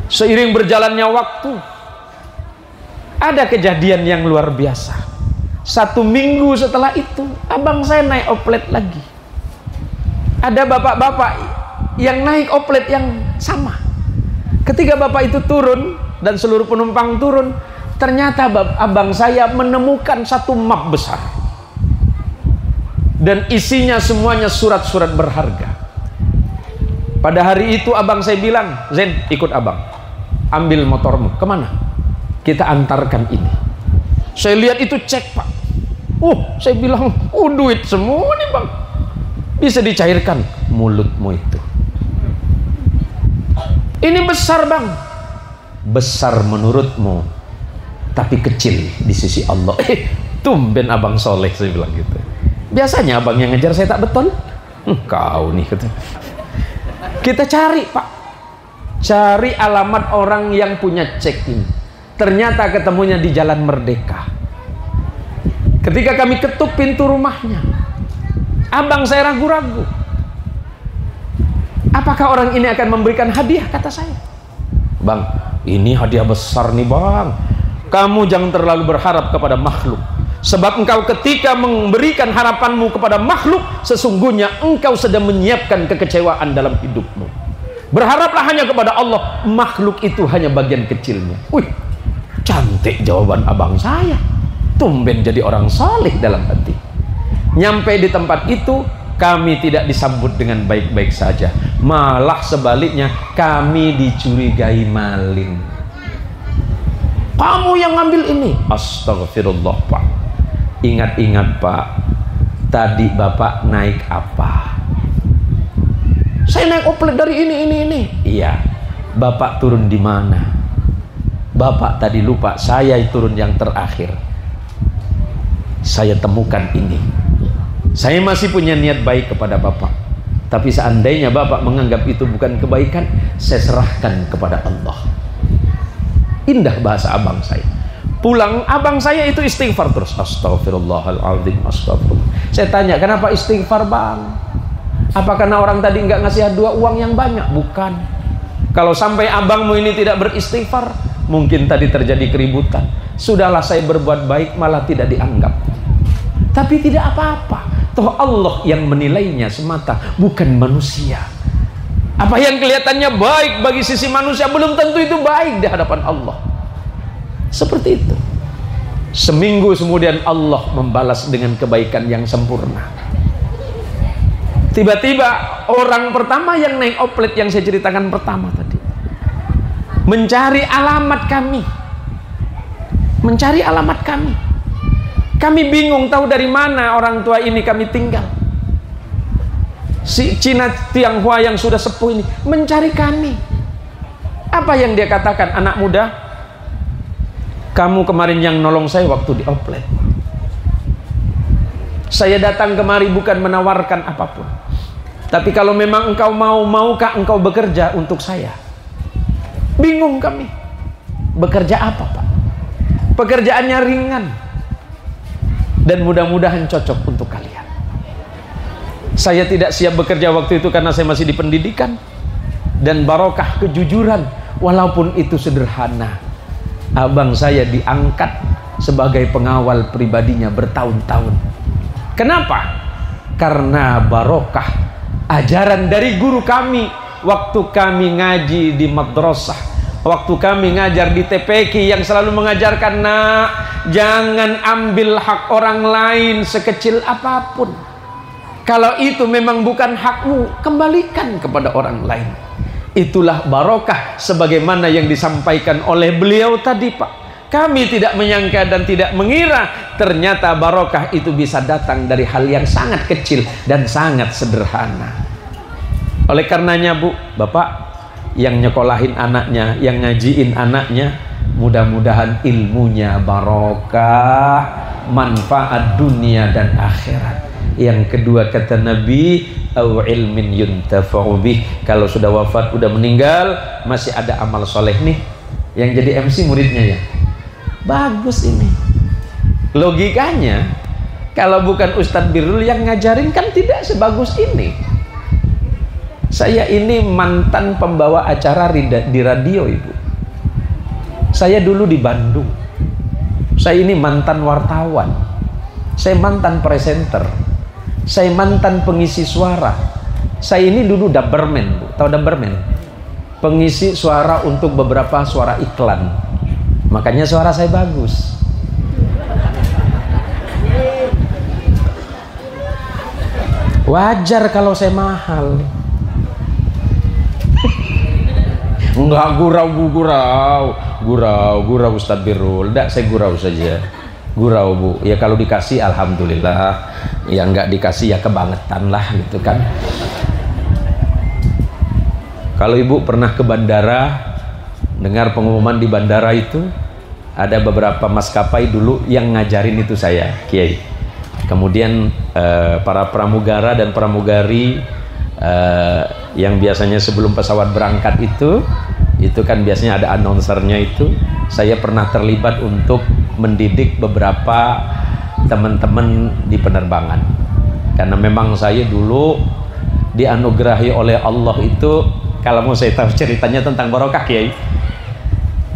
Seiring berjalannya waktu, ada kejadian yang luar biasa. 1 minggu setelah itu, abang saya naik oplet lagi. Ada bapak-bapak yang naik oplet yang sama. Ketika bapak itu turun dan seluruh penumpang turun, ternyata abang saya menemukan 1 map besar. Dan isinya semuanya surat-surat berharga. Pada hari itu abang saya bilang, Zen, ikut abang. Ambil motormu. Kemana? kita antarkan ini. Saya lihat itu cek Pak. Saya bilang, duit semua nih Bang. Bisa dicairkan mulutmu itu. Ini besar Bang. Besar menurutmu, tapi kecil di sisi Allah. Tumben abang soleh, saya bilang gitu. Biasanya abang yang ngejar saya, tak betul. Kau nih gitu. Kita cari Pak, cari alamat orang yang punya cek ini. Ternyata ketemunya di Jalan Merdeka. Ketika kami ketuk pintu rumahnya, abang saya ragu-ragu. Apakah orang ini akan memberikan hadiah, kata saya. Bang, ini hadiah besar nih Bang. Kamu jangan terlalu berharap kepada makhluk. Sebab engkau ketika memberikan harapanmu kepada makhluk, sesungguhnya engkau sedang menyiapkan kekecewaan dalam hidupmu. Berharaplah hanya kepada Allah. Makhluk itu hanya bagian kecilnya. Wih, cantik jawaban abang saya. Tumben jadi orang saleh dalam hati. Nyampe di tempat itu, kami tidak disambut dengan baik-baik saja. Malah sebaliknya, kami dicurigai maling. Kamu yang ngambil ini. Astagfirullah Pak. Ingat-ingat Pak, tadi Bapak naik apa? Saya naik oplet dari ini. Iya. Bapak turun di mana? Bapak tadi lupa, saya turun yang terakhir. Saya temukan ini. Saya masih punya niat baik kepada Bapak. Tapi seandainya Bapak menganggap itu bukan kebaikan, saya serahkan kepada Allah. Indah bahasa abang saya. Pulang abang saya itu istighfar terus. Astagfirullahaladzim, astagfirullah. Saya tanya, kenapa istighfar Bang? Apa karena orang tadi nggak ngasih dua uang yang banyak? Bukan. Kalau sampai abangmu ini tidak beristighfar, mungkin tadi terjadi keributan. Sudahlah, saya berbuat baik malah tidak dianggap. Tapi tidak apa-apa. Toh Allah yang menilainya semata, bukan manusia. Apa yang kelihatannya baik bagi sisi manusia belum tentu itu baik di hadapan Allah. Seperti itu. Seminggu kemudian Allah membalas dengan kebaikan yang sempurna. Tiba-tiba orang pertama yang naik oplet yang saya ceritakan pertama tadi mencari alamat kami. Mencari alamat kami. Kami bingung tahu dari mana orang tua ini kami tinggal. Si Cina Tianghua yang sudah sepuh ini mencari kami. Apa yang dia katakan? Anak muda, kamu kemarin yang nolong saya waktu di oplet. Saya datang kemari bukan menawarkan apapun. Tapi kalau memang engkau maukah engkau bekerja untuk saya? Bingung kami. Bekerja apa Pak? Pekerjaannya ringan. Dan mudah-mudahan cocok untuk kalian. Saya tidak siap bekerja waktu itu karena saya masih di pendidikan. Dan barokah kejujuran, walaupun itu sederhana. Abang saya diangkat sebagai pengawal pribadinya bertahun-tahun. Kenapa? Karena barokah ajaran dari guru kami waktu kami ngaji di madrasah, waktu kami ngajar di TPQ yang selalu mengajarkan, nak, jangan ambil hak orang lain sekecil apapun. Kalau itu memang bukan hakmu, kembalikan kepada orang lain. Itulah barokah sebagaimana yang disampaikan oleh beliau tadi Pak. Kami tidak menyangka dan tidak mengira ternyata barokah itu bisa datang dari hal yang sangat kecil dan sangat sederhana. Oleh karenanya Bu, Bapak yang nyekolahin anaknya, yang ngajiin anaknya, mudah-mudahan ilmunya barokah, manfaat dunia dan akhirat. Yang kedua kata Nabi, au ilmin yuntafa'u bih. Kalau sudah wafat, udah meninggal, masih ada amal soleh nih. Yang jadi MC muridnya ya. Bagus ini. Logikanya, kalau bukan Ustadz Birrul yang ngajarin kan tidak sebagus ini. Saya ini mantan pembawa acara di radio Ibu. Saya dulu di Bandung. Saya ini mantan wartawan. Saya mantan presenter. Saya mantan pengisi suara. Saya ini dulu Dapperman, Bu. Tahu Dapperman? Pengisi suara untuk beberapa suara iklan. Makanya suara saya bagus. Wajar kalau saya mahal. Enggak gurau Ustadz Birrul. Enggak, saya gurau saja. Gurau Bu. Ya kalau dikasih alhamdulillah. Ya enggak dikasih ya kebangetan lah gitu kan. Kalau Ibu pernah ke bandara, dengar pengumuman di bandara itu, ada beberapa maskapai dulu yang ngajarin itu saya, Kiai. Kemudian para pramugara dan pramugari yang biasanya sebelum pesawat berangkat itu kan biasanya ada announcernya itu. Saya pernah terlibat untuk mendidik beberapa teman-teman di penerbangan, karena memang saya dulu dianugerahi oleh Allah itu, kalau mau saya tahu ceritanya tentang barokah Kiai.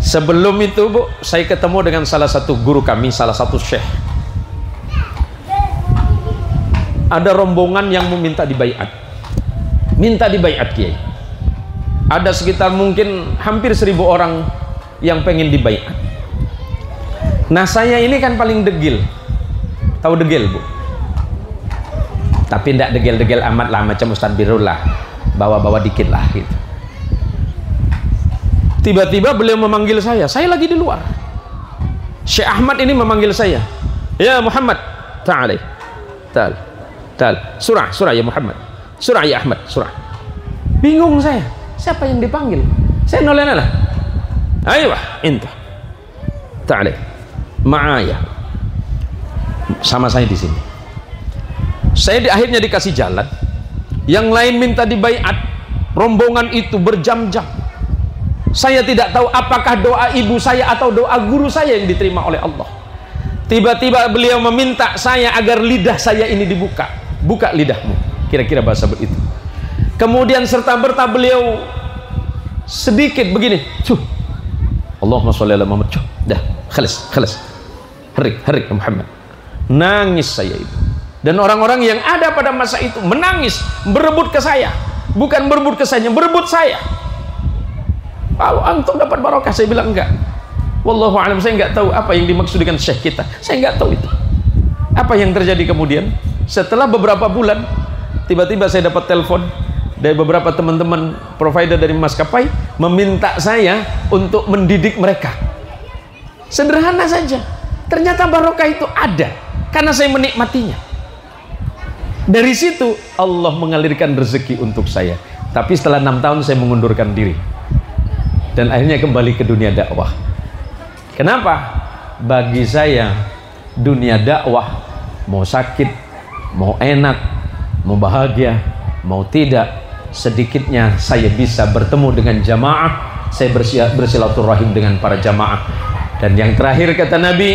Sebelum itu Bu, saya ketemu dengan salah satu guru kami, salah satu syekh. Ada rombongan yang meminta dibaiat. Minta dibaiat Kiai. Ada sekitar mungkin hampir 1000 orang yang pengen dibaiat. Nah saya ini kan paling degil. Tahu degil Bu? Tapi tidak degil-degil amat lah, macam Ustadz Birrul lah, bawa-bawa dikit lah gitu. Tiba-tiba beliau memanggil saya lagi di luar. Syekh Ahmad ini memanggil saya, ya Muhammad, ta'al, surah ya Muhammad, surah ya Ahmad, surah. Bingung saya, siapa yang dipanggil? Saya nolena lah. Ayo, inta, ta'al, ma'aya, sama saya di sini. Saya akhirnya dikasih jalan. Yang lain minta dibaiat, rombongan itu berjam-jam. Saya tidak tahu apakah doa ibu saya atau doa guru saya yang diterima oleh Allah. Tiba-tiba beliau meminta saya agar lidah saya ini dibuka. Buka lidahmu, kira-kira bahasa begitu. Kemudian serta-merta beliau sedikit begini, Allahumma sholli ala Muhammad, dah, khalas, harik Muhammad. Nangis saya itu. Dan orang-orang yang ada pada masa itu menangis, berebut ke saya. Bukan berebut ke saya, berebut saya. Kalau antum dapat barokah, saya bilang enggak. Wallahu a'lam, saya enggak tahu apa yang dimaksud dengan syekh kita. Saya enggak tahu itu. Apa yang terjadi kemudian? Setelah beberapa bulan, tiba-tiba saya dapat telepon dari beberapa teman-teman provider dari maskapai meminta saya untuk mendidik mereka. Sederhana saja. Ternyata barokah itu ada karena saya menikmatinya. Dari situ Allah mengalirkan rezeki untuk saya. Tapi setelah 6 tahun saya mengundurkan diri dan akhirnya kembali ke dunia dakwah. Kenapa? Bagi saya dunia dakwah, mau sakit, mau enak, mau bahagia, mau tidak, sedikitnya saya bisa bertemu dengan jamaah, saya bersilaturahim dengan para jamaah. Dan yang terakhir kata Nabi,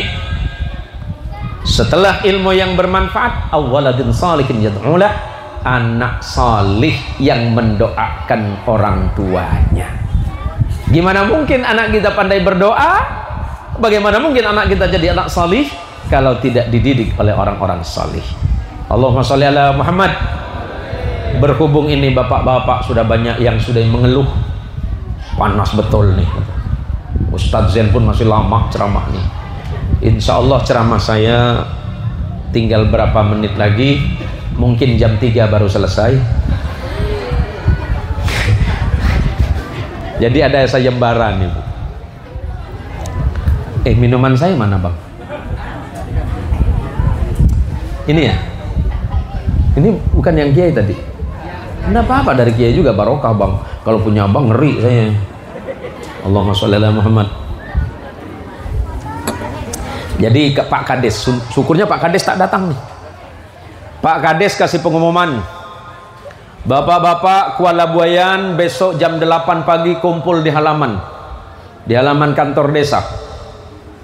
setelah ilmu yang bermanfaat, awaladin salihin yad'ulah, anak salih yang mendoakan orang tuanya. Gimana mungkin anak kita pandai berdoa? Bagaimana mungkin anak kita jadi anak salih kalau tidak dididik oleh orang-orang salih? Allahumma sholli ala Muhammad. Berhubung ini bapak-bapak sudah banyak yang sudah mengeluh, panas betul nih. Ustadz Zain pun masih lama ceramah nih. Insya Allah ceramah saya tinggal berapa menit lagi, mungkin jam 3 baru selesai. Jadi ada sayembara nih Bu. Minuman saya mana Bang? Ini ya? Ini bukan yang Kiai tadi? Tidak apa-apa, dari Kiai juga barokah Bang. Kalau punya Bang ngeri saya. Allahumma sholli ala Muhammad. Jadi ke Pak Kades, syukurnya Pak Kades tak datang nih. Pak Kades kasih pengumuman, bapak-bapak Kuala Buayan besok jam 8 pagi kumpul di halaman kantor desa.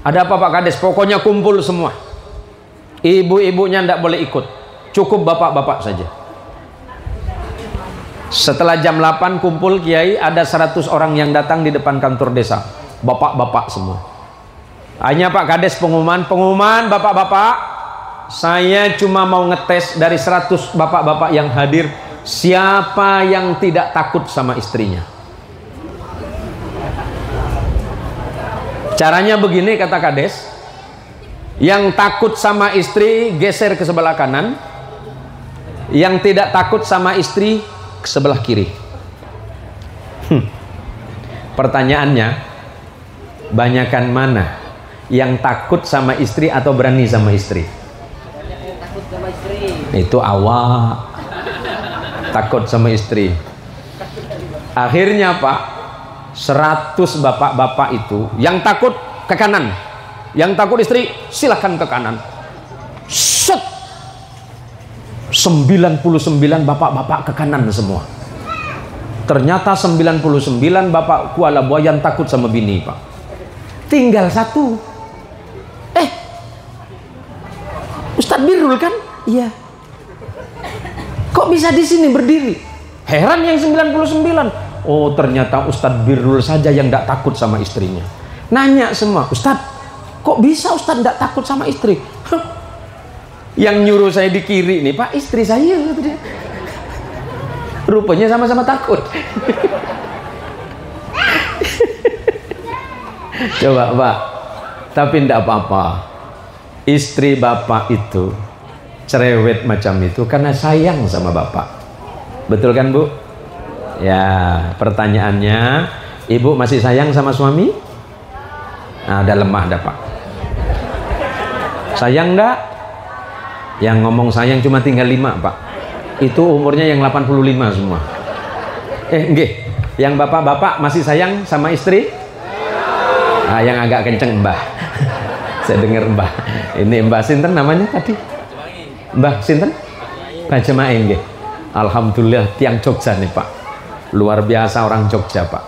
Ada apa Pak Kades? Pokoknya kumpul semua. Ibu-ibunya tidak boleh ikut, cukup bapak-bapak saja. Setelah jam 8 kumpul Kiai, ada 100 orang yang datang di depan kantor desa, bapak-bapak semua. Hanya Pak Kades pengumuman bapak-bapak, saya cuma mau ngetes dari 100 bapak-bapak yang hadir, siapa yang tidak takut sama istrinya. Caranya begini kata Kades, yang takut sama istri geser ke sebelah kanan, yang tidak takut sama istri ke sebelah kiri. Pertanyaannya, banyakan mana? Yang takut sama istri atau berani sama istri? Yang takut sama istri. Itu awak takut sama istri. Akhirnya Pak, 100 bapak-bapak itu yang takut ke kanan, yang takut istri silahkan ke kanan. Set, 99 bapak-bapak ke kanan semua. Ternyata 99 bapak Kuala Buayan takut sama bini Pak. Tinggal 1. Ustadz Birrul kan? Iya. Kok bisa di sini berdiri? Heran yang 99. Oh, ternyata Ustadz Birrul saja yang tidak takut sama istrinya. Nanya semua, Ustadz, kok bisa Ustadz tidak takut sama istri? Yang nyuruh saya di kiri nih, Pak, istri saya. Rupanya sama-sama takut. Coba Pak, tapi tidak apa-apa. Istri bapak itu cerewet macam itu karena sayang sama bapak. Betul kan Bu? Ya, pertanyaannya, ibu masih sayang sama suami? Nah, ada lemah dah Pak. Sayang enggak? Yang ngomong sayang cuma tinggal 5 Pak. Itu umurnya yang 85 semua. Nggih. Yang bapak-bapak masih sayang sama istri? Ah, yang agak kenceng Mbah. Saya dengar Mbah. Ini Mbah Sinten namanya tadi? Mbah Sinten? Mbah Jemaah nggih. Alhamdulillah tiang Jogja nih Pak. Luar biasa orang Jogja Pak.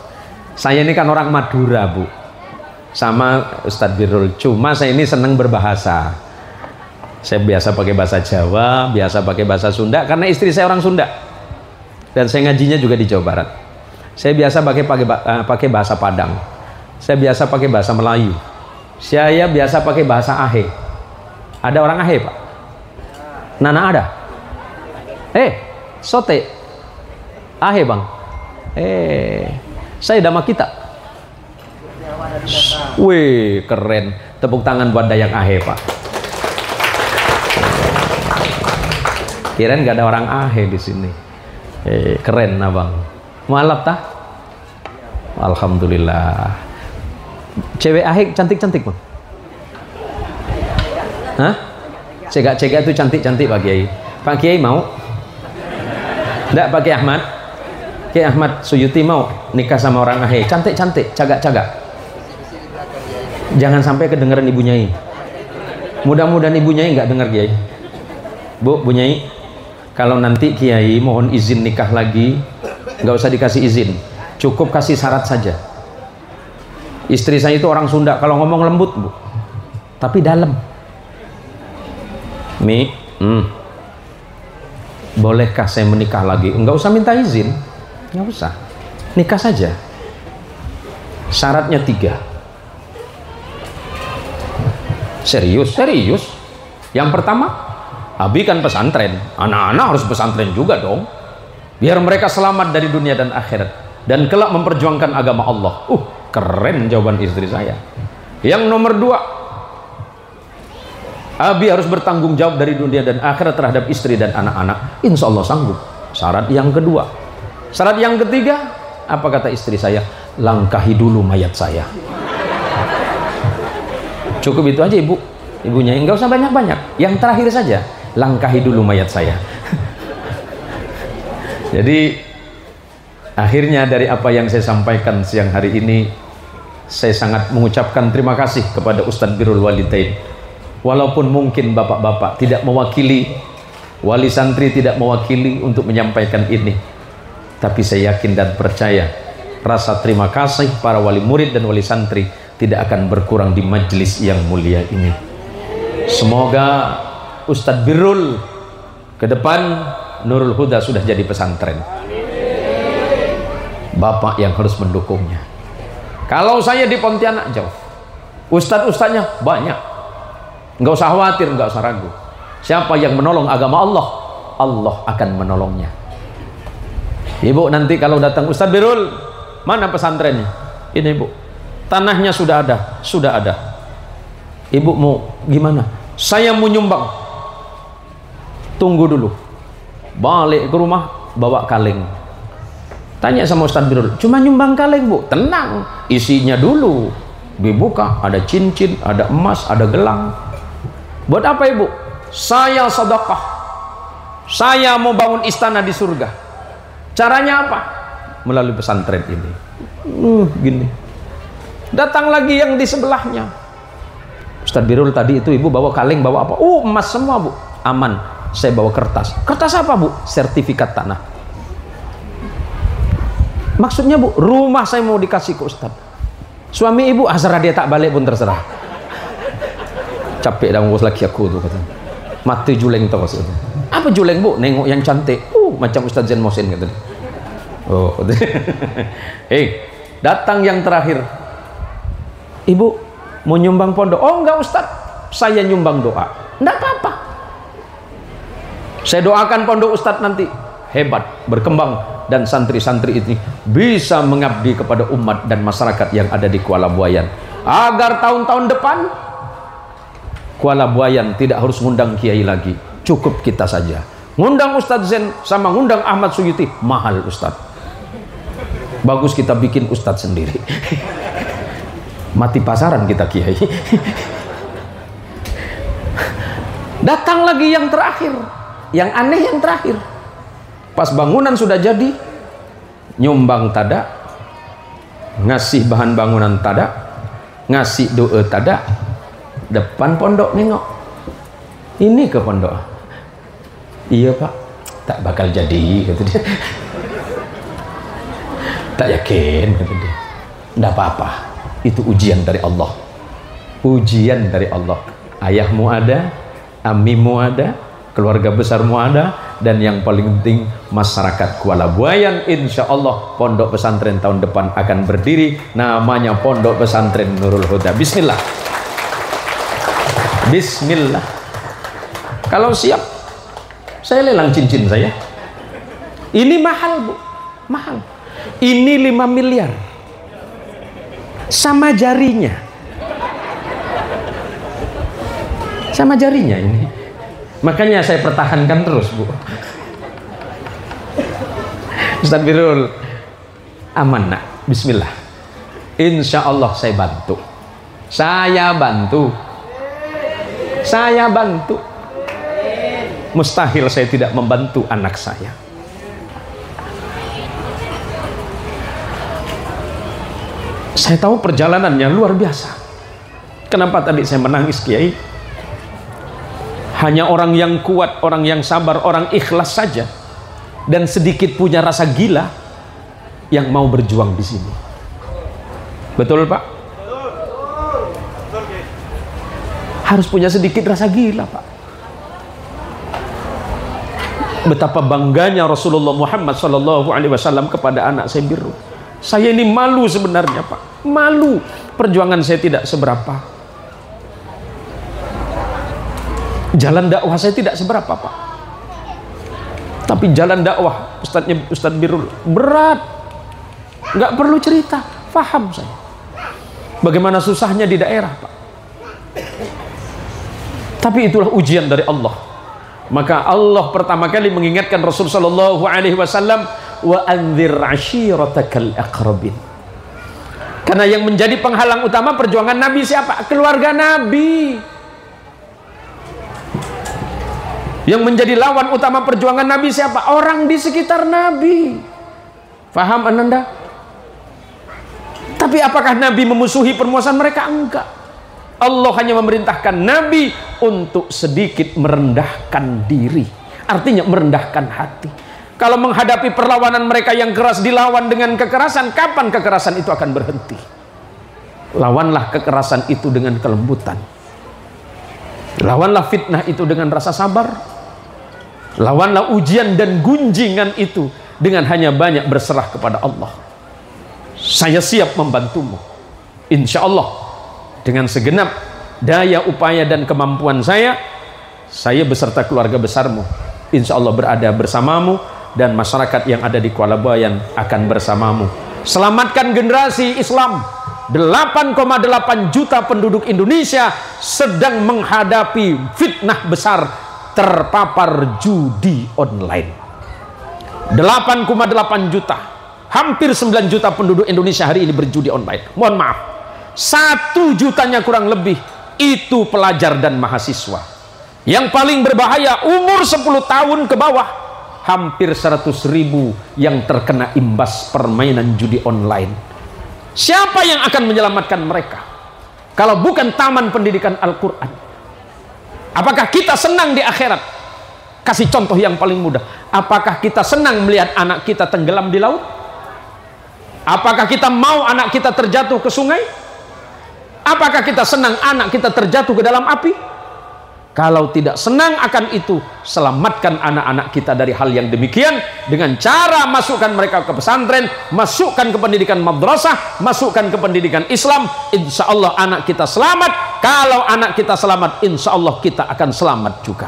Saya ini kan orang Madura Bu. Sama Ustadz Birrul. Cuma saya ini senang berbahasa. Saya biasa pakai bahasa Jawa, biasa pakai bahasa Sunda karena istri saya orang Sunda. Dan saya ngajinya juga di Jawa Barat. Saya biasa pakai bahasa Padang. Saya biasa pakai bahasa Melayu. Saya biasa pakai bahasa Ahe. Ada orang Ahe Pak? Nana ada? Sote Ahe Bang. Saya Dama Kita. Wih, keren. Tepuk tangan buat Dayak Ahe Pak. Kirain nggak ada orang Ahe di sini. Keren Abang. Mualaf tah? Alhamdulillah. Cewek Ahe cantik-cantik Bang? Hah? Cegak-cegak itu cantik-cantik Pak Kiai. Pak Kiai mau? Enggak Pak Kiai Ahmad? Kiai Ahmad Suyuti mau nikah sama orang Ahe? Cantik-cantik, cagak-cagak. Jangan sampai kedengeran Ibu Nyai. Mudah-mudahan Ibu Nyai nggak dengar Kiai. Bu Nyai, kalau nanti Kiai mohon izin nikah lagi, nggak usah dikasih izin, cukup kasih syarat saja. Istri saya itu orang Sunda, kalau ngomong lembut Bu, tapi dalam. Bolehkah saya menikah lagi? Nggak usah minta izin, nggak usah, nikah saja. Syaratnya 3. Serius. Yang pertama, Abi kan pesantren, anak-anak harus pesantren juga dong, biar mereka selamat dari dunia dan akhirat dan kelak memperjuangkan agama Allah. Keren jawaban istri saya. Yang nomor 2, Abi harus bertanggung jawab dari dunia dan akhirat terhadap istri dan anak-anak. Insya Allah sanggup. Syarat yang kedua. Syarat yang ketiga, apa kata istri saya? Langkahi dulu mayat saya. Cukup itu aja Ibu. Ibunya nggak usah banyak-banyak. Yang terakhir saja, langkahi dulu mayat saya. Jadi akhirnya dari apa yang saya sampaikan siang hari ini, saya sangat mengucapkan terima kasih kepada Ustadz Birrul Walidain. Walaupun mungkin bapak-bapak tidak mewakili, wali santri tidak mewakili untuk menyampaikan ini, tapi saya yakin dan percaya rasa terima kasih para wali murid dan wali santri tidak akan berkurang di majelis yang mulia ini. Semoga Ustadz Birrul ke depan Nurul Huda sudah jadi pesantren. Bapak yang harus mendukungnya. Kalau saya di Pontianak jauh, ustadz-ustadznya banyak. Nggak usah khawatir, nggak usah ragu. Siapa yang menolong agama Allah, Allah akan menolongnya. Ibu nanti kalau datang, Ustadz Birrul, mana pesantrennya? Ini Ibu, tanahnya sudah ada. Ibu mau gimana? Saya mau nyumbang. Tunggu dulu. Balik ke rumah, bawa kaleng. Tanya sama Ustadz Birul, cuma nyumbang kaleng Bu? Tenang, isinya dulu dibuka, ada cincin, ada emas, ada gelang. Buat apa Ibu? Saya sedekah, saya mau bangun istana di surga. Caranya apa? Melalui pesantren ini. Gini. Datang lagi yang di sebelahnya, Ustadz Birul tadi itu Ibu bawa kaleng, bawa apa? Emas semua Bu. Aman, saya bawa kertas. Kertas apa Bu? Sertifikat tanah. Maksudnya Bu, rumah saya mau dikasih ke Ustadz. Suami Ibu asrah dia tak balik pun terserah. Capek dah ngurus laki aku tuh katanya. Mati juleng tuh maksudnya. Apa juleng Bu? Nengok yang cantik. Macam Ustadz Zain Mohsin katanya. Oh, datang yang terakhir. Ibu mau nyumbang pondok? Oh enggak Ustadz, saya nyumbang doa. Enggak apa-apa. Saya doakan pondok Ustadz nanti hebat, berkembang, dan santri-santri ini bisa mengabdi kepada umat dan masyarakat yang ada di Kuala Buayan, agar tahun-tahun depan Kuala Buayan tidak harus ngundang kiai lagi, cukup kita saja ngundang Ustadz Zain sama ngundang Ahmad Suyuti. Mahal Ustadz, bagus kita bikin Ustadz sendiri. Mati pasaran kita kiai. Datang lagi yang terakhir, yang aneh yang terakhir. Pas bangunan sudah jadi, nyumbang tada, ngasih bahan bangunan tada, ngasih doa tada, depan pondok nengok, ini ke pondok. Iya Pak, tak bakal jadi, kata dia. Tak yakin, kata dia. Nggak apa-apa, itu ujian dari Allah. Ujian dari Allah. Ayahmu ada, amimu ada, keluarga besarmu ada, dan yang paling penting masyarakat Kuala Buayan, insya Allah pondok pesantren tahun depan akan berdiri, namanya Pondok Pesantren Nurul Huda. Bismillah, Bismillah. Kalau siap, saya lelang cincin saya. Ini mahal Bu, mahal. Ini 5 miliar sama jarinya, sama jarinya ini. Makanya saya pertahankan terus Bu. Ustadz Birul, aman nak, bismillah. Insya Allah saya bantu. Saya bantu. Saya bantu. Mustahil saya tidak membantu anak saya. Saya tahu perjalanannya luar biasa. Kenapa tadi saya menangis Kiai? Hanya orang yang kuat, orang yang sabar, orang ikhlas saja dan sedikit punya rasa gila yang mau berjuang di sini. Betul Pak? Harus punya sedikit rasa gila Pak. Betapa bangganya Rasulullah Muhammad SAW kepada anak saya Birul. Saya ini malu sebenarnya Pak, malu. Perjuangan saya tidak seberapa. Jalan dakwah saya tidak seberapa Pak, tapi jalan dakwah Ustadz Birul berat. Nggak perlu cerita, paham saya bagaimana susahnya di daerah Pak. Tapi itulah ujian dari Allah. Maka Allah pertama kali mengingatkan Rasul sallallahu alaihi wasallam, wa anzir ashiratakal aqrabin. Karena yang menjadi penghalang utama perjuangan Nabi siapa? Keluarga Nabi. Yang menjadi lawan utama perjuangan Nabi siapa? Orang di sekitar Nabi. Faham Ananda? Tapi apakah Nabi memusuhi permusuhan mereka? Enggak. Allah hanya memerintahkan Nabi untuk sedikit merendahkan diri. Artinya merendahkan hati. Kalau menghadapi perlawanan mereka yang keras dilawan dengan kekerasan, kapan kekerasan itu akan berhenti? Lawanlah kekerasan itu dengan kelembutan. Lawanlah fitnah itu dengan rasa sabar. Lawanlah ujian dan gunjingan itu dengan hanya banyak berserah kepada Allah. Saya siap membantumu, insya Allah, dengan segenap daya upaya dan kemampuan saya beserta keluarga besarmu insya Allah berada bersamamu, dan masyarakat yang ada di Kuala Buayan akan bersamamu. Selamatkan generasi Islam. 8,8 juta penduduk Indonesia sedang menghadapi fitnah besar, terpapar judi online. 8,8 juta Hampir 9 juta penduduk Indonesia hari ini berjudi online. Mohon maaf, 1 jutanya kurang lebih itu pelajar dan mahasiswa. Yang paling berbahaya umur 10 tahun ke bawah, hampir 100.000 yang terkena imbas permainan judi online. Siapa yang akan menyelamatkan mereka kalau bukan taman pendidikan Al-Quran? Apakah kita senang di akhirat? Kasih contoh yang paling mudah. Apakah kita senang melihat anak kita tenggelam di laut? Apakah kita mau anak kita terjatuh ke sungai? Apakah kita senang anak kita terjatuh ke dalam api? Kalau tidak senang akan itu, selamatkan anak-anak kita dari hal yang demikian dengan cara masukkan mereka ke pesantren, masukkan ke pendidikan madrasah, masukkan ke pendidikan Islam. Insya Allah anak kita selamat. Kalau anak kita selamat, insya Allah kita akan selamat juga.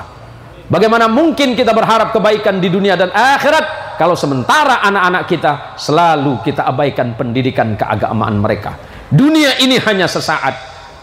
Bagaimana mungkin kita berharap kebaikan di dunia dan akhirat kalau sementara anak-anak kita selalu kita abaikan pendidikan keagamaan mereka? Dunia ini hanya sesaat,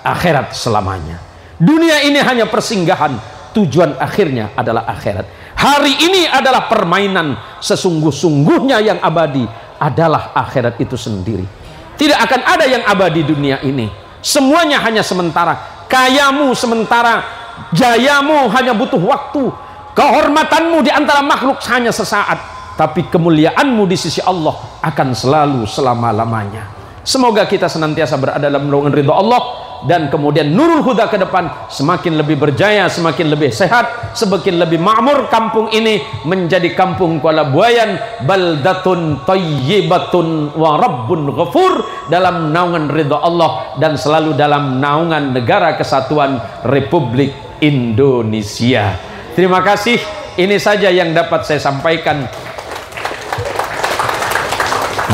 akhirat selamanya. Dunia ini hanya persinggahan, tujuan akhirnya adalah akhirat. Hari ini adalah permainan, sesungguh-sungguhnya yang abadi adalah akhirat itu sendiri. Tidak akan ada yang abadi dunia ini. Semuanya hanya sementara. Kayamu sementara, jayamu hanya butuh waktu, kehormatanmu di antara makhluk hanya sesaat, tapi kemuliaanmu di sisi Allah akan selalu selama-lamanya. Semoga kita senantiasa berada dalam naungan ridha Allah, dan kemudian Nurul Huda ke depan semakin lebih berjaya, semakin lebih sehat, semakin lebih makmur. Kampung ini menjadi kampung Kuala Buayan, baldatun thayyibatun wa rabbun ghafur, dalam naungan ridha Allah dan selalu dalam naungan Negara Kesatuan Republik Indonesia. Terima kasih. Ini saja yang dapat saya sampaikan.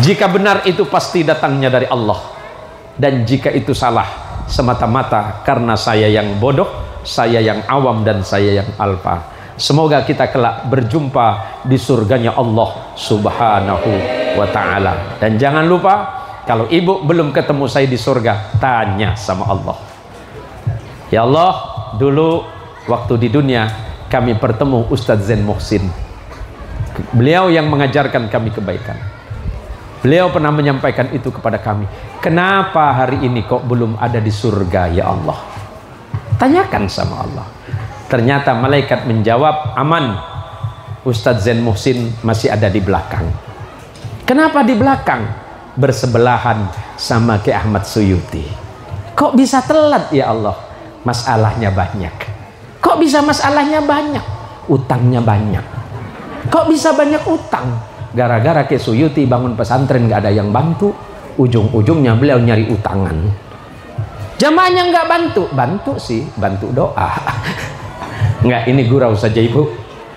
Jika benar itu pasti datangnya dari Allah, dan jika itu salah semata-mata karena saya yang bodoh, saya yang awam, dan saya yang alpa. Semoga kita kelak berjumpa di surganya Allah Subhanahu wa ta'ala. Dan jangan lupa, kalau ibu belum ketemu saya di surga, tanya sama Allah. Ya Allah, dulu waktu di dunia kami bertemu Ustadz Zain Muhsin. Beliau yang mengajarkan kami kebaikan. Beliau pernah menyampaikan itu kepada kami. Kenapa hari ini kok belum ada di surga ya Allah? Tanyakan sama Allah. Ternyata malaikat menjawab, aman, Ustadz Zain Muhsin masih ada di belakang. Kenapa di belakang? Bersebelahan sama Ki Ahmad Suyuti. Kok bisa telat ya Allah? Masalahnya banyak. Kok bisa masalahnya banyak? Utangnya banyak. Kok bisa banyak utang? Gara-gara Ki Suyuti bangun pesantren nggak ada yang bantu, ujung-ujungnya beliau nyari utangan. Jamaahnya nggak bantu, bantu sih, bantu doa. Nggak, ini gurau saja ibu.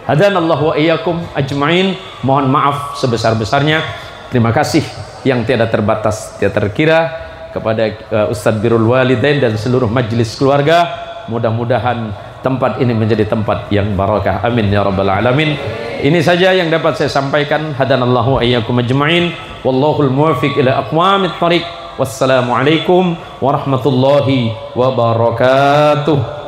Hadanallahu wa iyyakum ajma'in. Mohon maaf sebesar-besarnya. Terima kasih yang tiada terbatas, tiada terkira kepada Ustadz Birrul Walidain dan seluruh majelis keluarga. Mudah-mudahan tempat ini menjadi tempat yang barakah. Amin ya rabbal alamin. Ini saja yang dapat saya sampaikan. Hadanallahu wa iyyakum ajma'in. Wallahul muwaffiq ila aqwamit thariq. Wassalamualaikum warahmatullahi wabarakatuh.